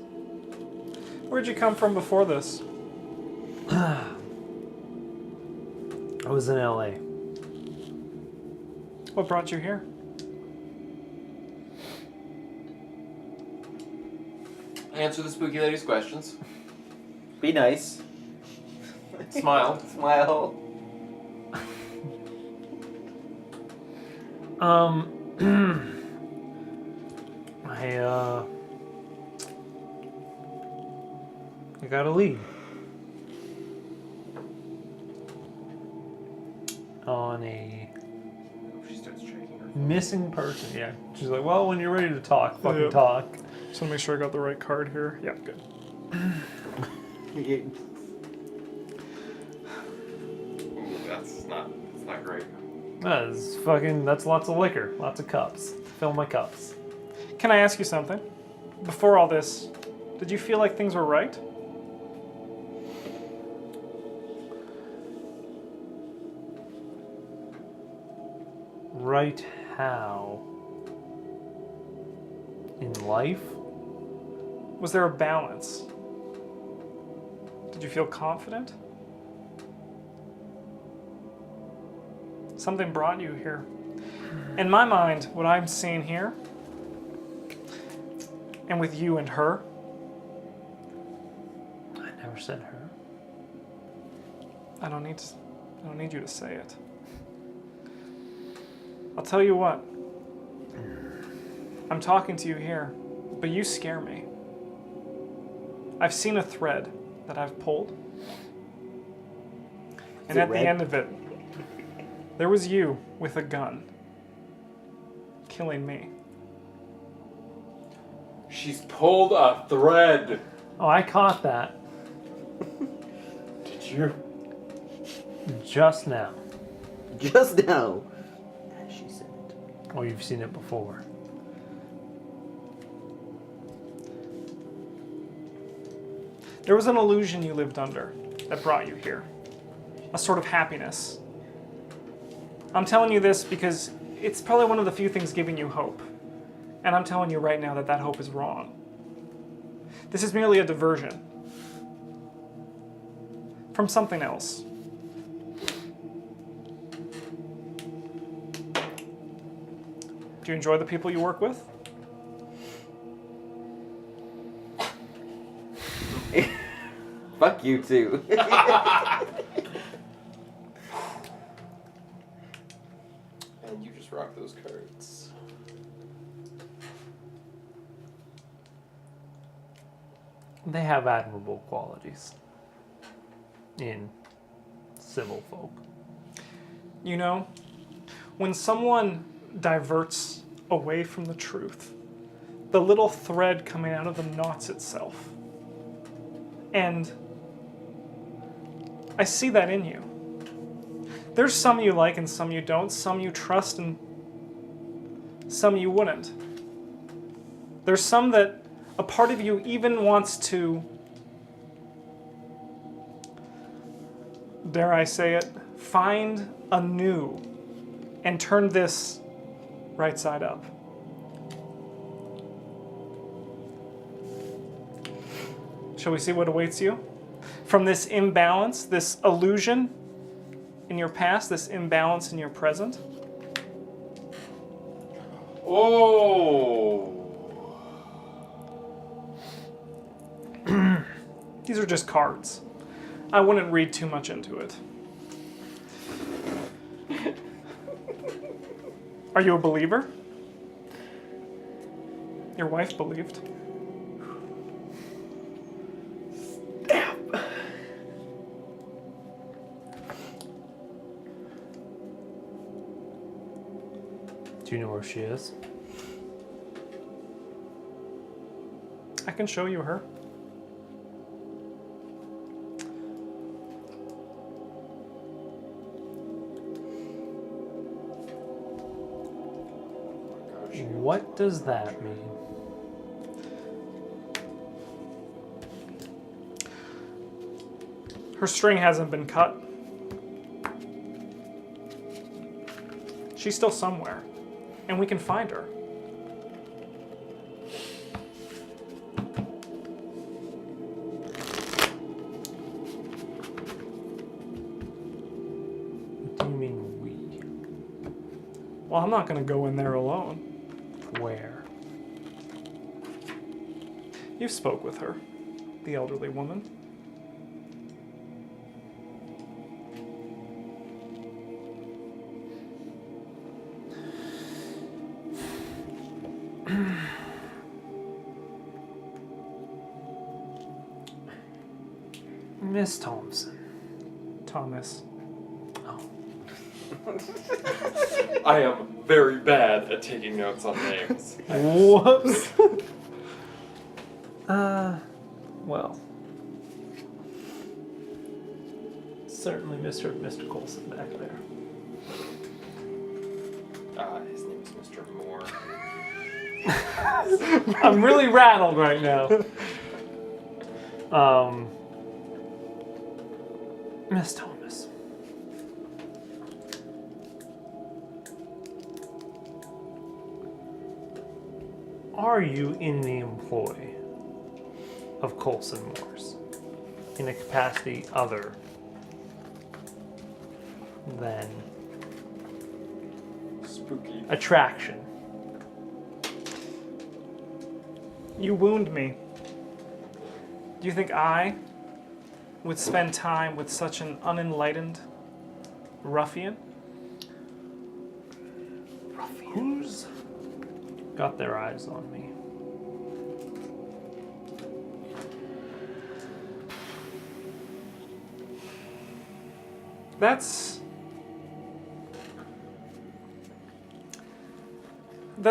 Where'd you come from before this? I was in LA. What brought you here? answer the spooky lady's questions. Be nice. Smile. Smile. I got a lead on a She starts checking her. missing person. Yeah, she's like, well, when you're ready to talk, fucking Yep. talk. Just want to make sure I got the right card here. Yeah, good. Ooh, that's not great. That's lots of liquor, lots of cups. Fill my cups. Can I ask you something? Before all this, did you feel like things were right? Right how? In life? Was there a balance? Did you feel confident? Something brought you here. In my mind, what I'm seeing here, and with you and her, I never said her. I don't need you to say it. I'll tell you what. I'm talking to you here, but you scare me. I've seen a thread that I've pulled. And at the end of it, there was you with a gun, killing me. She's pulled a thread. Oh, I caught that Did you? just now. Just now. As she said it. Oh, you've seen it before. There was an illusion you lived under that brought you here. A sort of happiness. I'm telling you this because it's probably one of the few things giving you hope. And I'm telling you right now that that hope is wrong. This is merely a diversion from something else. Do you enjoy the people you work with? Fuck you too. And you just rock those cards. They have admirable qualities in civil folk. You know, when someone diverts away from the truth, the little thread coming out of them knots itself. And I see that in you. There's some you like and some you don't, some you trust and some you wouldn't. There's some that a part of you even wants to, dare I say it, find anew and turn this right side up. Shall we see what awaits you? From this imbalance, this illusion in your past, this imbalance in your present. Oh. These are just cards. I wouldn't read too much into it. Are you a believer? Your wife believed. Do you know where she is? I can show you her. What does that mean? Her string hasn't been cut. She's still somewhere, and we can find her. What do you mean we? Well, I'm not going to go in there alone. Where? You spoke with her, the elderly woman. Miss Thompson. Thomas. Oh. I am very bad at taking notes on names. Whoops. Well. Certainly misheard Mr. Coulson back there. His name is Mr. Moore. I'm really rattled right now. Miss Thomas. Are you in the employ of Coulson Moores in a capacity other than Spooky. attraction? You wound me. Do you think I would spend time with such an unenlightened ruffian? Who's got their eyes on me? That's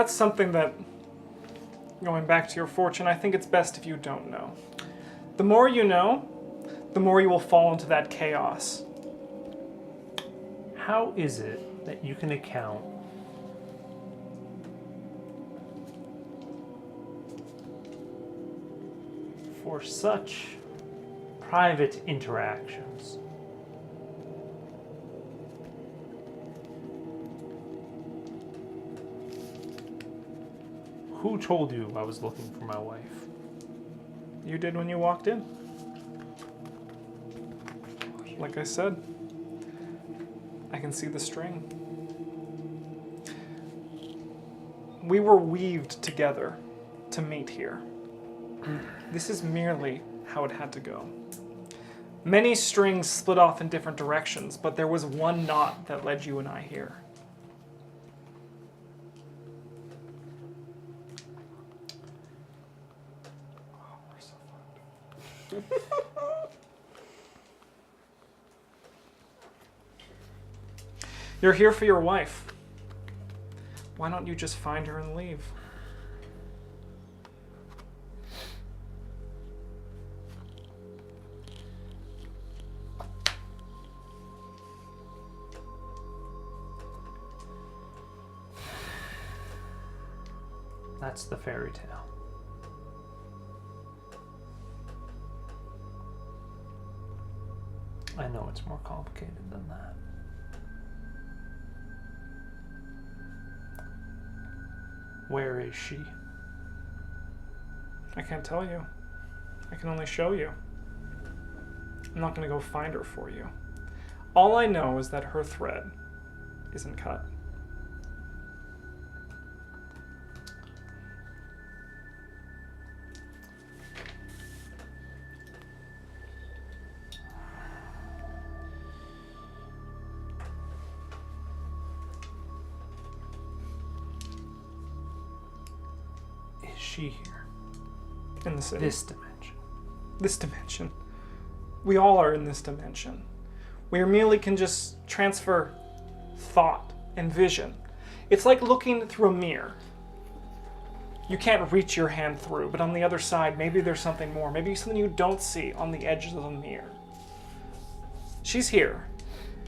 something that, going back to your fortune, I think it's best if you don't know. The more you know, the more you will fall into that chaos. How is it that you can account for such private interactions? Who told you I was looking for my wife? You did when you walked in. Like I said, I can see the string. We were weaved together to meet here. This is merely how it had to go. Many strings split off in different directions, but there was one knot that led you and I here. You're here for your wife. Why don't you just find her and leave? That's the fairy tale. I know it's more complicated than that. Where is she? I can't tell you. I can only show you. I'm not going to go find her for you. All I know is that her thread isn't cut. Is she here? In the city. This dimension. This dimension. We all are in this dimension. We merely can just transfer thought and vision. It's like looking through a mirror. You can't reach your hand through, but on the other side, maybe there's something more. Maybe something you don't see on the edges of the mirror. She's here.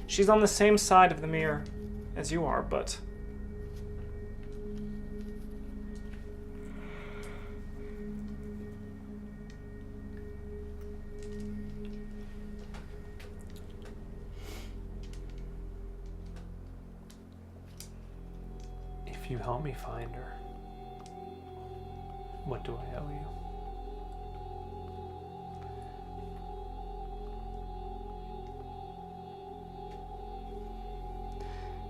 She's on the same side of the mirror as you are, but if you help me find her, what do I owe you?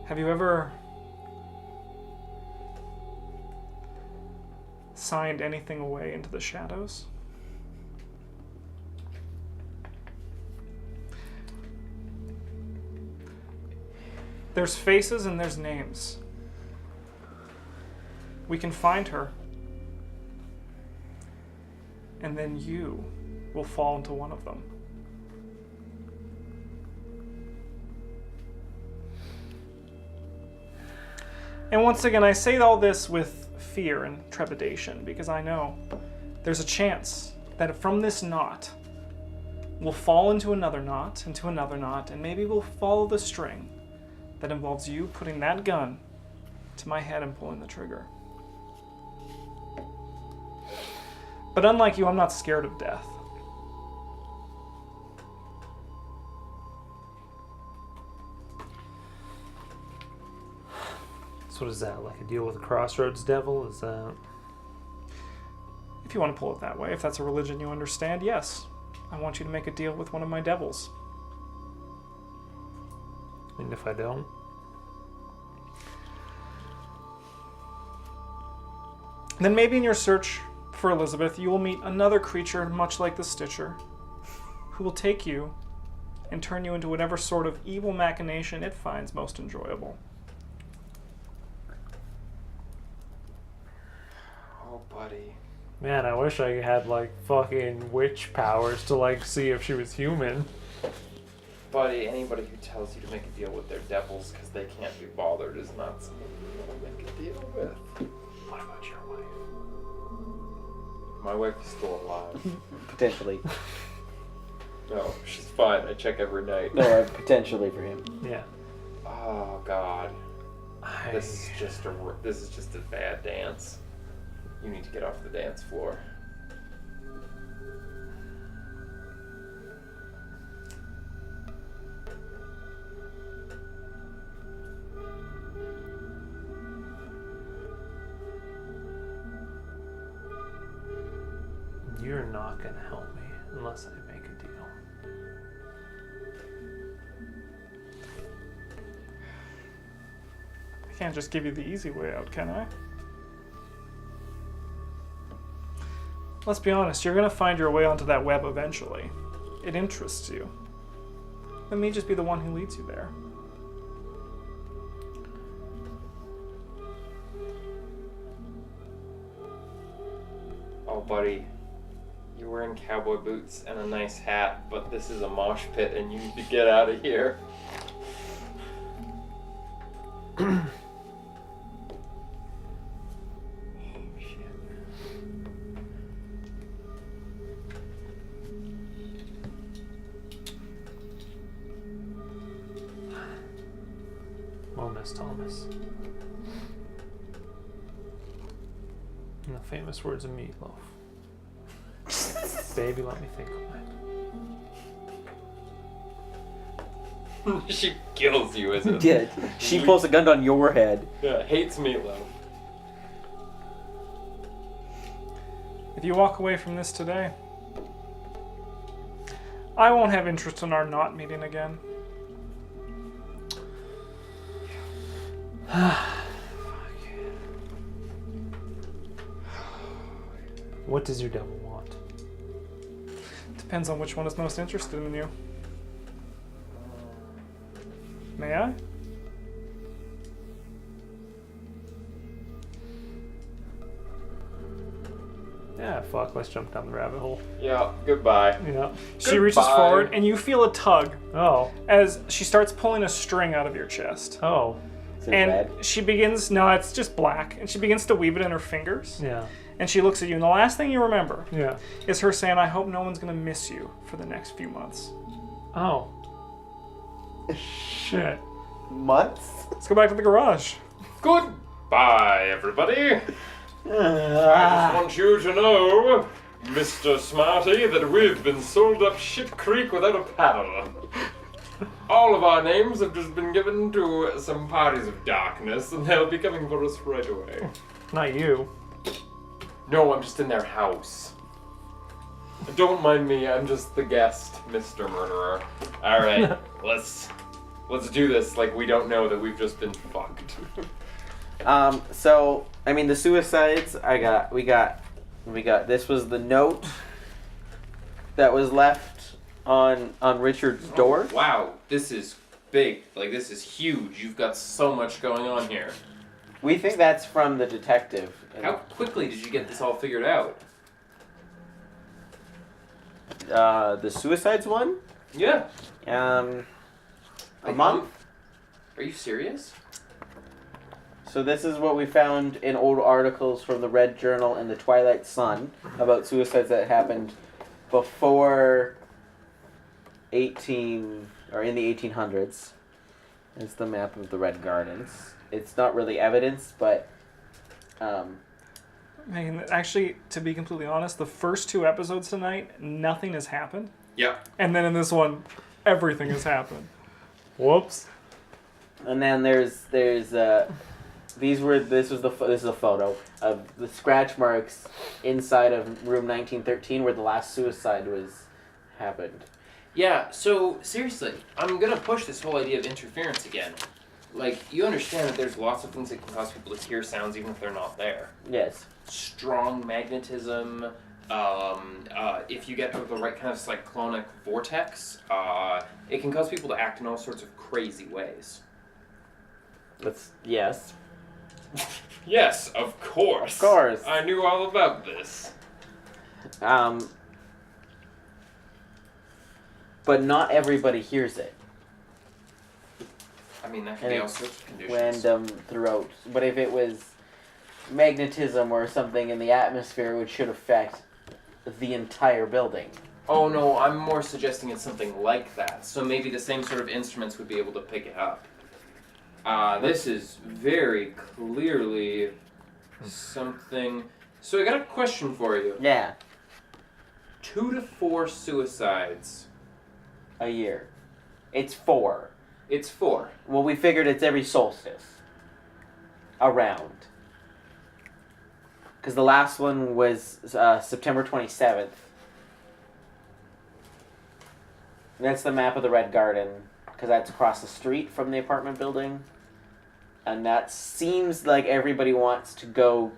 have you ever signed anything away into the shadows? There's faces and there's names. We can find her. And then you will fall into one of them. And once again, I say all this with fear and trepidation because I know there's a chance that from this knot, we'll fall into another knot, and maybe we'll follow the string that involves you putting that gun to my head and pulling the trigger. But unlike you, I'm not scared of death. So what is that, like a deal with a crossroads devil? Is that... If you want to pull it that way, if that's a religion you understand, yes. I want you to make a deal with one of my devils. And if I don't? Then maybe in your search for Elizabeth, you will meet another creature much like the Stitcher, who will take you and turn you into whatever sort of evil machination it finds most enjoyable. Oh, buddy. Man, I wish I had like fucking witch powers to like see if she was human. Buddy, anybody who tells you to make a deal with their devils because they can't be bothered is not someone you want to make a deal with. What about your wife? My wife is still alive. Potentially. No, she's fine. I check every night. No, potentially for him. Yeah. Oh God, this is just a bad dance. You need to get off the dance floor. You're not gonna help me unless I make a deal. I can't just give you the easy way out, can I? Let's be honest, you're going to find your way onto that web eventually. It interests you. Let me just be the one who leads you there. Oh, buddy, you're wearing cowboy boots and a nice hat, but this is a mosh pit and you need to get out of here. Well, Miss Thomas. In the famous words of Meatloaf. Baby, let me think on it. She kills you, isn't it? Yeah, she pulls a gun on your head. Yeah, hates meatloaf. If you walk away from this today, I won't have interest in our not meeting again. What does your devil want? Depends on which one is most interested in you. May I? Yeah, fuck, let's jump down the rabbit hole. Yeah, goodbye. Yeah. She reaches Goodbye. forward and you feel a tug Oh. as she starts pulling a string out of your chest. Oh. Is it And red? she begins, no, it's just black, and she begins to weave it in her fingers. Yeah. And she looks at you, and the last thing you remember Yeah. is her saying, I hope no one's gonna miss you for the next few months. Oh. Shit. Months? Let's go back to the garage. Goodbye, everybody. I just want you to know, Mr. Smarty, that we've been sold up shit creek without a paddle. All of our names have just been given to some parties of darkness, and they'll be coming for us right away. Not you. No, I'm just in their house. Don't mind me, I'm just the guest, Mr. Murderer. Alright, let's do this like we don't know that we've just been fucked. So I mean the suicides. We got. This was the note that was left on Richard's door. Wow, this is big. Like, this is huge. You've got so much going on here. We think that's from the detective. How quickly did you get this all figured out? The suicides one. Yeah. A Like, month. Are you serious? So this is what we found in old articles from the Red Journal and the Twilight Sun about suicides that happened before in the 1800s. It's the map of the Red Gardens. It's not really evidence, but I mean, actually, to be completely honest, the first 2 episodes tonight, nothing has happened. Yep. And then in this one, everything has happened. Whoops. and then this is a photo of the scratch marks inside of room 1913 where the last suicide happened. Yeah, so seriously, I'm gonna push this whole idea of interference again. Like, you understand that there's lots of things that can cause people to hear sounds even if they're not there. Yes. Strong magnetism, if you get the right kind of cyclonic vortex, it can cause people to act in all sorts of crazy ways. Yes. Yes, of course. Of course. I knew all about this. But not everybody hears it. I mean, that can And be all it's sorts of conditions. Random throughout. But if it was magnetism or something in the atmosphere, which should affect the entire building. Oh no, I'm more suggesting it's something like that. So maybe the same sort of instruments would be able to pick it up. This is very clearly something. So I got a question for you. Yeah, 2 to 4 suicides. a year. It's 4. It's 4. Well, we figured it's every solstice. Around. Because the last one was September 27th. That's the map of the Red Garden, because that's across the street from the apartment building. And that seems like everybody wants to go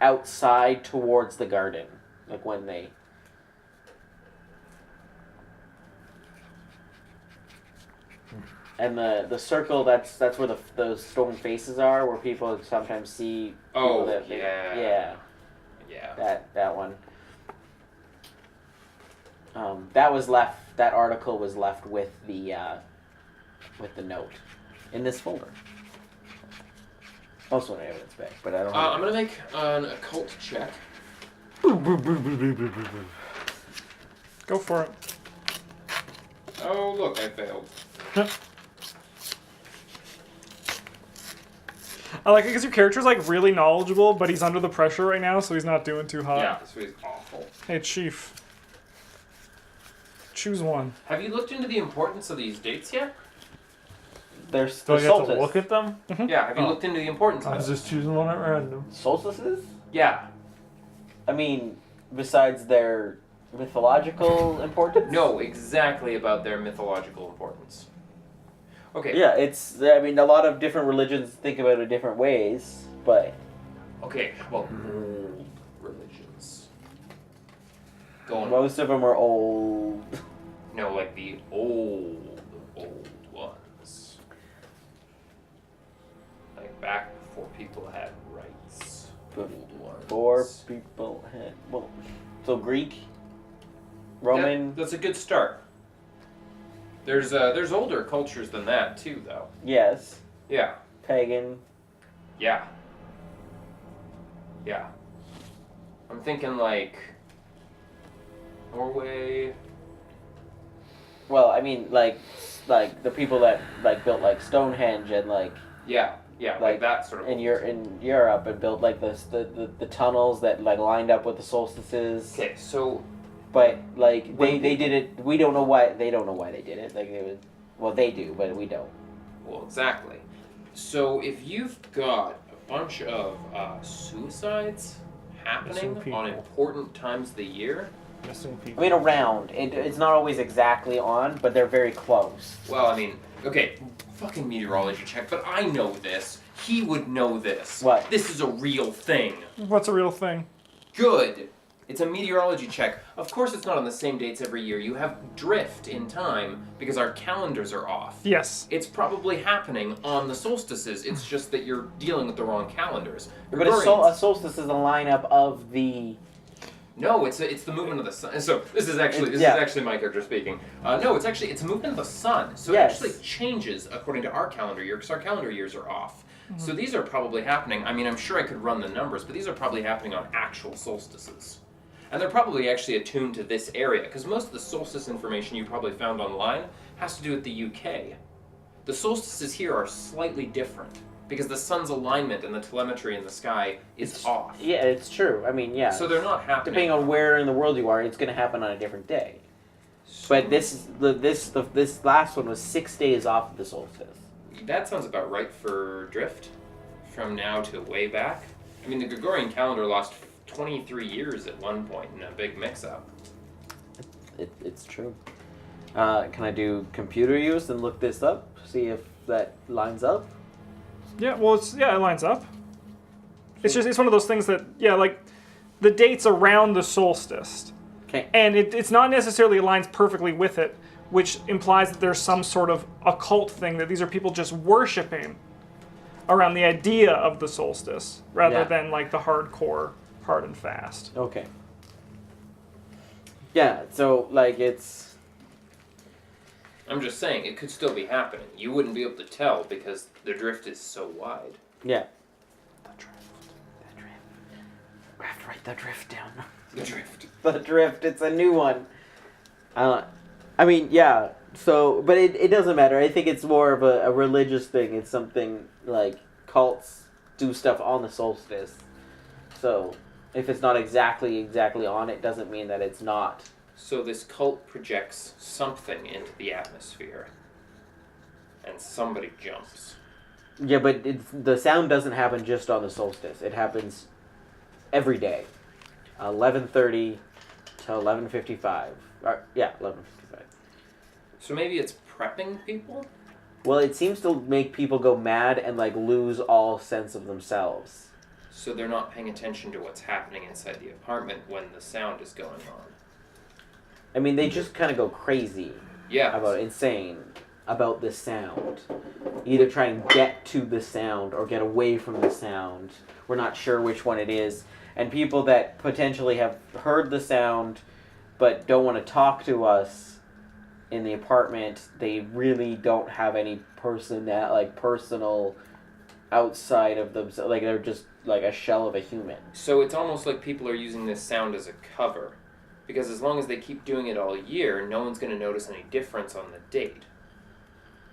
outside towards the garden. Like when they... And the circle, that's where those stone faces are, where people sometimes see people Oh, that yeah. yeah, that one. That article was left with the note in this folder. Also an evidence bag, but I don't I'm gonna make an occult check. Go for it. Oh, look, I failed. I like it because your character's like really knowledgeable, but he's under the pressure right now, so he's not doing too hot. Yeah, this was awful. Hey, Chief. Choose one. Have you looked into the importance of these dates yet? There's Do I the get to solstice. look at them? Yeah, have you Oh. looked into the importance I of was them? just choosing one at random. Solstices? Yeah. I mean, besides their mythological importance? No, exactly about their mythological importance. Okay. Yeah, it's. I mean, a lot of different religions think about it different ways, but Okay. Well, religions. Go on. most of them are old. No, like the old ones. Like back before people had rights. Old ones. Before people had so Greek, Roman. That's a good start. There's older cultures than that too, though. Yes, Yeah. pagan. Yeah. Yeah. I'm thinking like Norway. Well, I mean, like the people that like built like Stonehenge and like Yeah. Yeah. Like that sort of. in Europe and built like the tunnels that like lined up with the solstices. Okay, so But like When they did it. We don't know why they did it. Like they would. Well, they do, but we don't. well, exactly. So if you've got a bunch of suicides happening Missing on people. important times of the year, Missing I people. mean, around. It's not always exactly on, but they're very close. well, I mean, okay, fucking meteorology check, but I know this. He would know this. What? This is a real thing. What's a real thing? Good. It's a meteorology check. Of course, it's not on the same dates every year. You have drift in time because our calendars are off. Yes. It's probably happening on the solstices. It's just that you're dealing with the wrong calendars. But a solstice is a lineup of the. No, it's the movement of the sun. So this is actually my character speaking. No, it's a movement of the sun. So Yes. it actually changes according to our calendar year because our calendar years are off. So these are probably happening. I mean, I'm sure I could run the numbers, but these are probably happening on actual solstices. And they're probably actually attuned to this area because most of the solstice information you probably found online has to do with the UK. The solstices here are slightly different because the sun's alignment and the telemetry in the sky is off. Yeah, it's true. I mean, yeah. So they're not happening. Depending on where in the world you are, it's going to happen on a different day. But this last one was 6 days off of the solstice. That sounds about right for drift, from now to way back. I mean, the Gregorian calendar lost 23 years at one point in a big mix-up. It's true. Can I do computer use and look this up? See if that lines up? Yeah, well, it lines up. It's one of those things that, like, the dates around the solstice. Okay. And it's not necessarily aligns perfectly with it, which implies that there's some sort of occult thing, that these are people just worshiping around the idea of the solstice, rather than, like, the hardcore hard and fast. Okay. Yeah, so, like, it's... I'm just saying, it could still be happening. You wouldn't be able to tell because the drift is so wide. Yeah. The drift. We have to write the drift down. The drift. The drift, it's a new one. I mean, yeah, so, but it doesn't matter. I think it's more of a religious thing. It's something, like, cults do stuff on the solstice. So, if it's not exactly on, it doesn't mean that it's not. So this cult projects something into the atmosphere. And somebody jumps. Yeah, but the sound doesn't happen just on the solstice. It happens every day. 11:30 to 11:55. Yeah, 11:55. So maybe it's prepping people? Well, it seems to make people go mad and, like, lose all sense of themselves. So they're not paying attention to what's happening inside the apartment when the sound is going on. I mean, they just kind of go crazy. Yeah. Insane about the sound. Either try and get to the sound or get away from the sound. We're not sure which one it is. And people that potentially have heard the sound but don't want to talk to us in the apartment, they really don't have any personal outside of themselves. Like, they're just like a shell of a human. So it's almost like people are using this sound as a cover. Because as long as they keep doing it all year, no one's going to notice any difference on the date.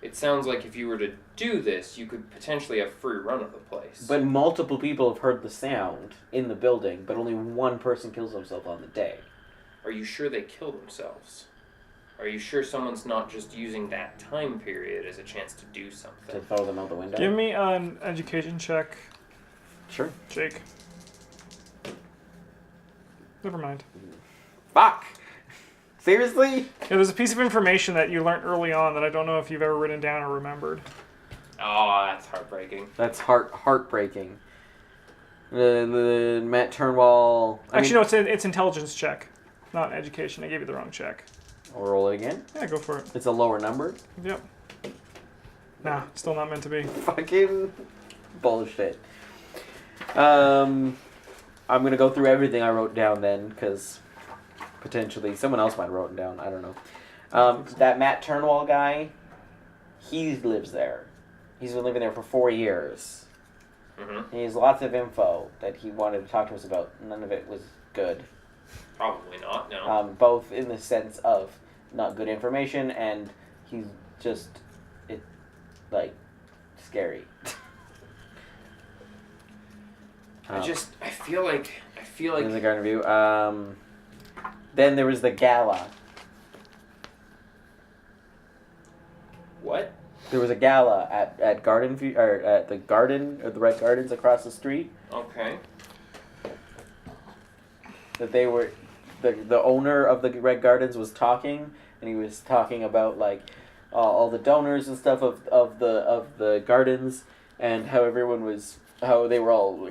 It sounds like if you were to do this, you could potentially have free run of the place. But multiple people have heard the sound in the building, but only one person kills himself on the day. Are you sure they kill themselves? Are you sure someone's not just using that time period as a chance to do To something? throw them out the window? Give me an education check, Sure. Jake. Never mind. Fuck. Seriously? Yeah, there's a piece of information that you learned early on that I don't know if you've ever written down or remembered. Oh, that's heartbreaking. That's heartbreaking. The Matt Turnwall. No, it's intelligence check, not education. I gave you the wrong check. I'll roll it again. Yeah, go for it. It's a lower number. Yep. Nah, still not meant to be. Fucking bullshit. I'm gonna go through everything I wrote down then, because potentially someone else might have written down. I don't know. That Matt Turnwall guy, he lives there. He's been living there for 4 years. Mm-hmm. He has lots of info that he wanted to talk to us about. None of it was good. Probably not, no. Both in the sense of not good information, and he's just, scary. I feel like... There's a garden view. Then there was the gala. What? There was a gala at Garden View, or at the garden, or the Red Gardens across the street. Okay. That they were, the owner of the Red Gardens was talking, and he was talking about all the donors and stuff of the gardens, and how they were all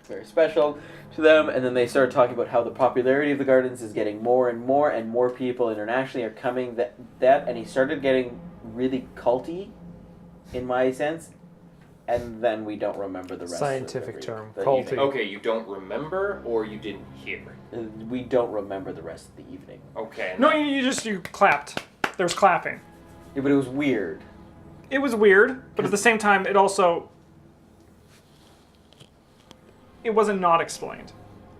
very special to them, and then they started talking about how the popularity of the gardens is getting more and more people internationally are coming. And he started getting really culty, in my sense, and then we don't remember the rest. Scientific of term, the culty. evening. Okay, you don't remember, or you didn't hear? We don't remember the rest of the evening. Okay. No, you clapped. There was clapping. Yeah, but it was weird. It was weird, but at the same time, it wasn't not explained.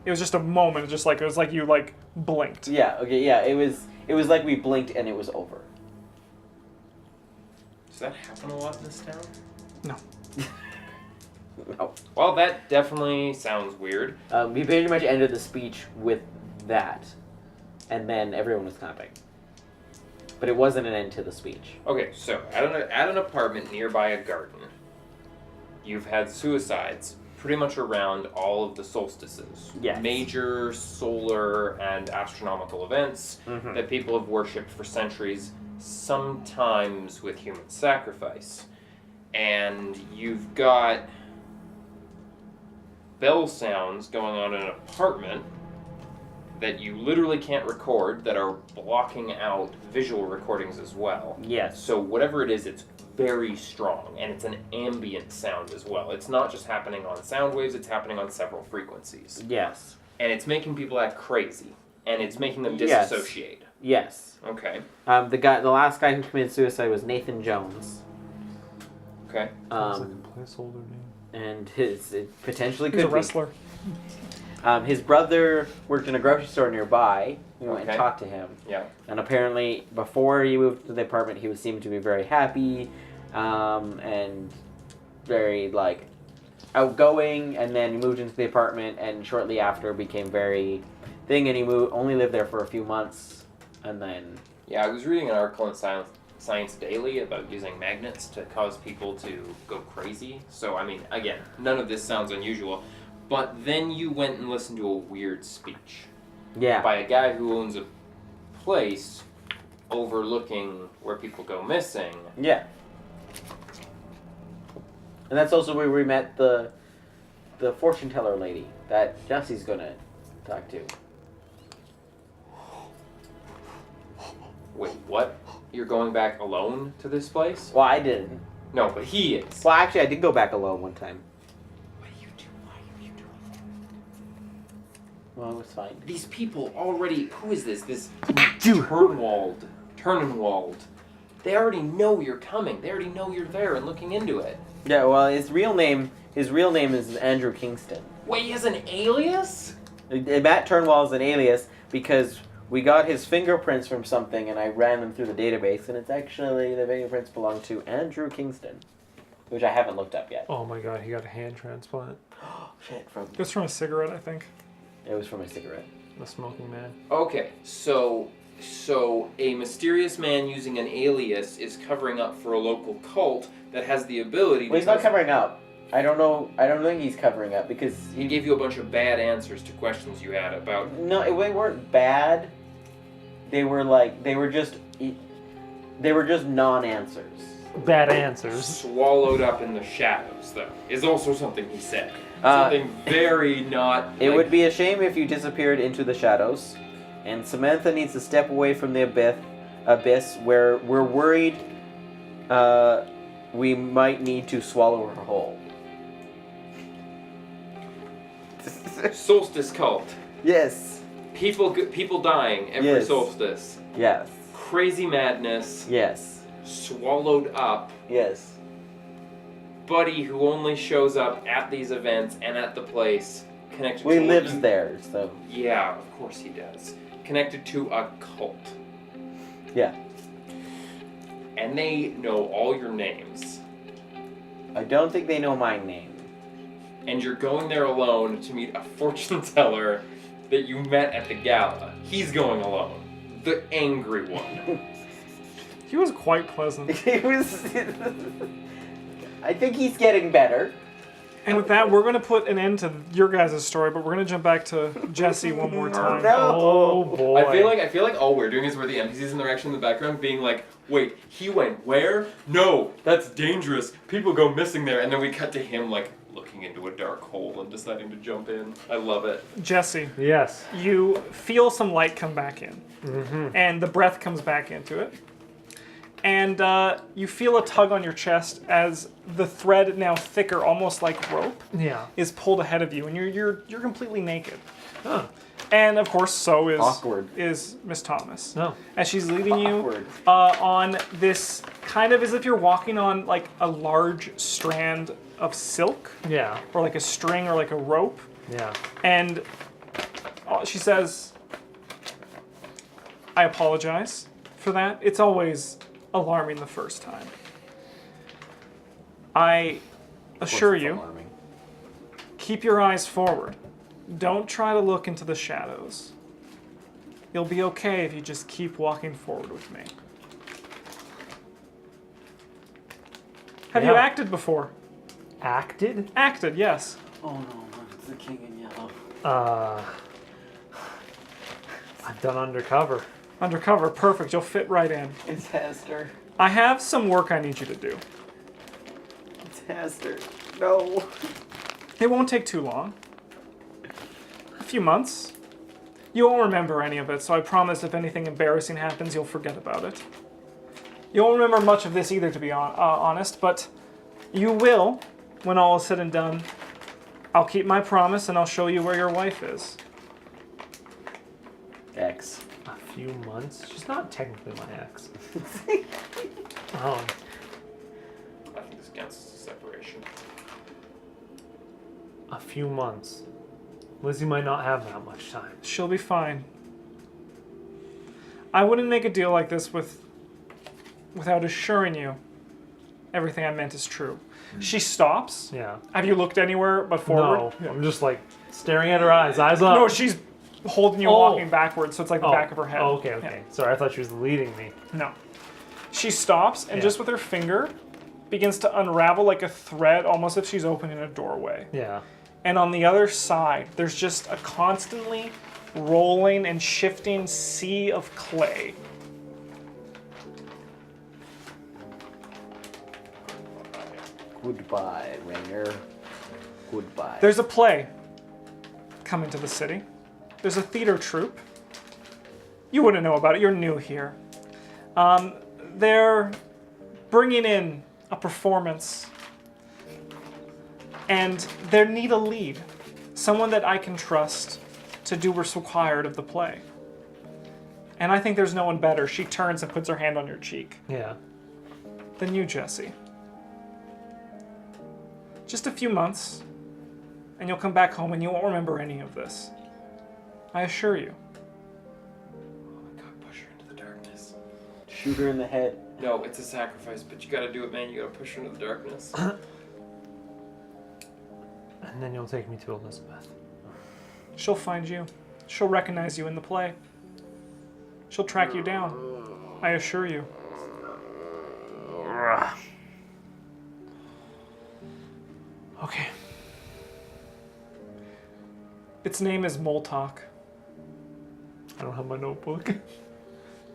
It was just a moment, it was like you blinked. Yeah. Okay. Yeah. It was like we blinked and it was over. Does that happen a lot in this town? No. No. Well, that definitely sounds weird. We pretty much ended the speech with that, and then everyone was clapping. But it wasn't an end to the speech. Okay, so at an apartment nearby a garden, you've had suicides pretty much around all of the solstices. Yes. Major solar and astronomical events that people have worshipped for centuries, sometimes with human sacrifice. And you've got bell sounds going on in an apartment that you literally can't record that are blocking out visual recordings as well. Yes. So whatever it is, it's very strong, and it's an ambient sound as well. It's not just happening on sound waves, it's happening on several frequencies. Yes. And it's making people act crazy, and it's making them disassociate. Yes. Okay. The last guy who committed suicide was Nathan Jones. Okay. Sounds like a placeholder name. And it potentially could He's a be. wrestler. His brother worked in a grocery store nearby. We went and Okay. talked to him. Yeah. And apparently, before he moved to the apartment, he seemed to be very happy, and very outgoing. And then he moved into the apartment, and shortly after became very thing. And he only lived there for a few months, and then Yeah, I was reading an article in Science Daily about using magnets to cause people to go crazy. So, I mean, again, none of this sounds unusual. But then you went and listened to a weird speech yeah, by a guy who owns a place overlooking where people go missing. yeah. And that's also where we met the fortune teller lady that Jesse's gonna talk to. Wait, what? You're going back alone to this place? Well, I didn't. No, but he is. Well, actually, I did go back alone one time. What are you doing? Why are you doing that? Well, it was fine. These people already. Who is this? This Turnenwald. They already know you're coming. They already know you're there and looking into it. Yeah, well, his real name is Andrew Kingston. Wait, he has an alias? Matt Turnwall is an alias because we got his fingerprints from something, and I ran them through the database, and it's actually the fingerprints belong to Andrew Kingston, which I haven't looked up yet. Oh my god, he got a hand transplant. Shit, It was from a cigarette, I think. it was from a cigarette. The smoking man. Okay, so a mysterious man using an alias is covering up for a local cult that has the ability Well, he's not covering up. I don't know. I don't think he's covering up because He gave you a bunch of bad answers to questions you had about. no, they weren't bad. They were just non-answers. Bad answers. Swallowed up in the shadows, though, is also something he said. Uh, Something very not. It like- would be a shame if you disappeared into the shadows, and Samantha needs to step away from the abyss where we're worried we might need to swallow her whole. Solstice cult. Yes. People dying every Yes. solstice. Yes. Crazy madness. Yes. Swallowed up. Yes. Buddy who only shows up at these events and at the place. Connected We to lives there, so Yeah, of course he does. Connected to a cult. yeah. And they know all your names. I don't think they know my name. And you're going there alone to meet a fortune teller that you met at the gala. He's going alone. The angry one. He was quite pleasant. It was. I think he's getting better. And with that, we're going to put an end to your guys' story, but we're going to jump back to Jesse one more time. No. Oh boy. I feel like all we're doing is we're the NPCs in the direction in the background being like, wait, he went where? No, that's dangerous. People go missing there. And then we cut to him like looking into a dark hole and deciding to jump in. I love it. Jesse, Yes. you feel some light come back in, and the breath comes back into it. And you feel a tug on your chest as the thread, now thicker, almost like rope, Yeah. is pulled ahead of you, and you're completely naked. Oh. And of course, so is Awkward. Miss Thomas. No. As she's leading you Awkward. on this kind of as if you're walking on like a large strand of silk, Yeah. or like a string, or like a rope. Yeah. And she says, "I apologize for that. It's always alarming the first time. I assure you, Alarming. keep your eyes forward. Don't try to look into the shadows. You'll be okay if you just keep walking forward with me." Have you Yeah. acted before? Acted? Acted, yes. Oh no, it's the king in yellow. I've done undercover. Undercover, perfect. You'll fit right in. It's Hester. I have some work I need you to do. It's Hester. No. It won't take too long. A few months. You won't remember any of it, so I promise if anything embarrassing happens, you'll forget about it. You won't remember much of this either, to be honest, but you will, when all is said and done. I'll keep my promise, and I'll show you where your wife is. X. A few months? She's not technically my ex. Oh. I think this counts as a separation. A few months. Lizzie might not have that much time. She'll be fine. I wouldn't make a deal like this without assuring you everything I meant is true. She stops. Yeah. Have you looked anywhere but forward? No. I'm just like staring at her eyes up. No, she's holding you Oh. walking backwards, so it's like the back of her head. Oh, okay, okay. Sorry, I thought she was leading me. Yeah. No. She stops and Yeah. just with her finger begins to unravel like a thread, almost if she's opening a doorway. Yeah. And on the other side, there's just a constantly rolling and shifting sea of clay. Goodbye, Rainer. Goodbye. There's a play coming to the city. There's a theater troupe. You wouldn't know about it. You're new here. They're bringing in a performance, and they need a lead, someone that I can trust to do what's required of the play. And I think there's no one better. She turns and puts her hand on your cheek. Yeah. Than you, Jesse. Just a few months, and you'll come back home and you won't remember any of this. I assure you. Oh my god, push her into the darkness. Shoot her in the head. No, it's a sacrifice, but you gotta do it, man. You gotta push her into the darkness. And then you'll take me to Elizabeth. She'll find you. She'll recognize you in the play. She'll track you down. I assure you. Its name is Moltok. I don't have my notebook.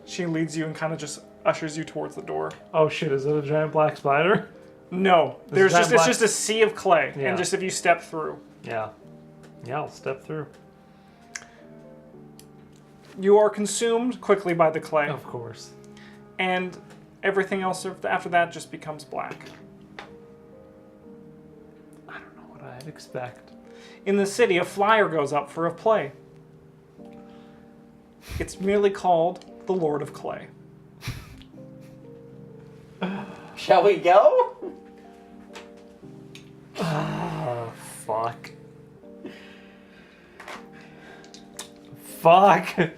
She leads you and kind of just ushers you towards the door. Oh shit, is it a giant black spider? No, There's it's black- just a sea of clay, Yeah. and just if you step through. Yeah. Yeah, I'll step through. You are consumed quickly by the clay, Of course. and everything else after that just becomes black. I don't know what I'd expect. In the city, a flyer goes up for a play. It's merely called The Lord of Clay. Shall we go? Oh, fuck. Fuck.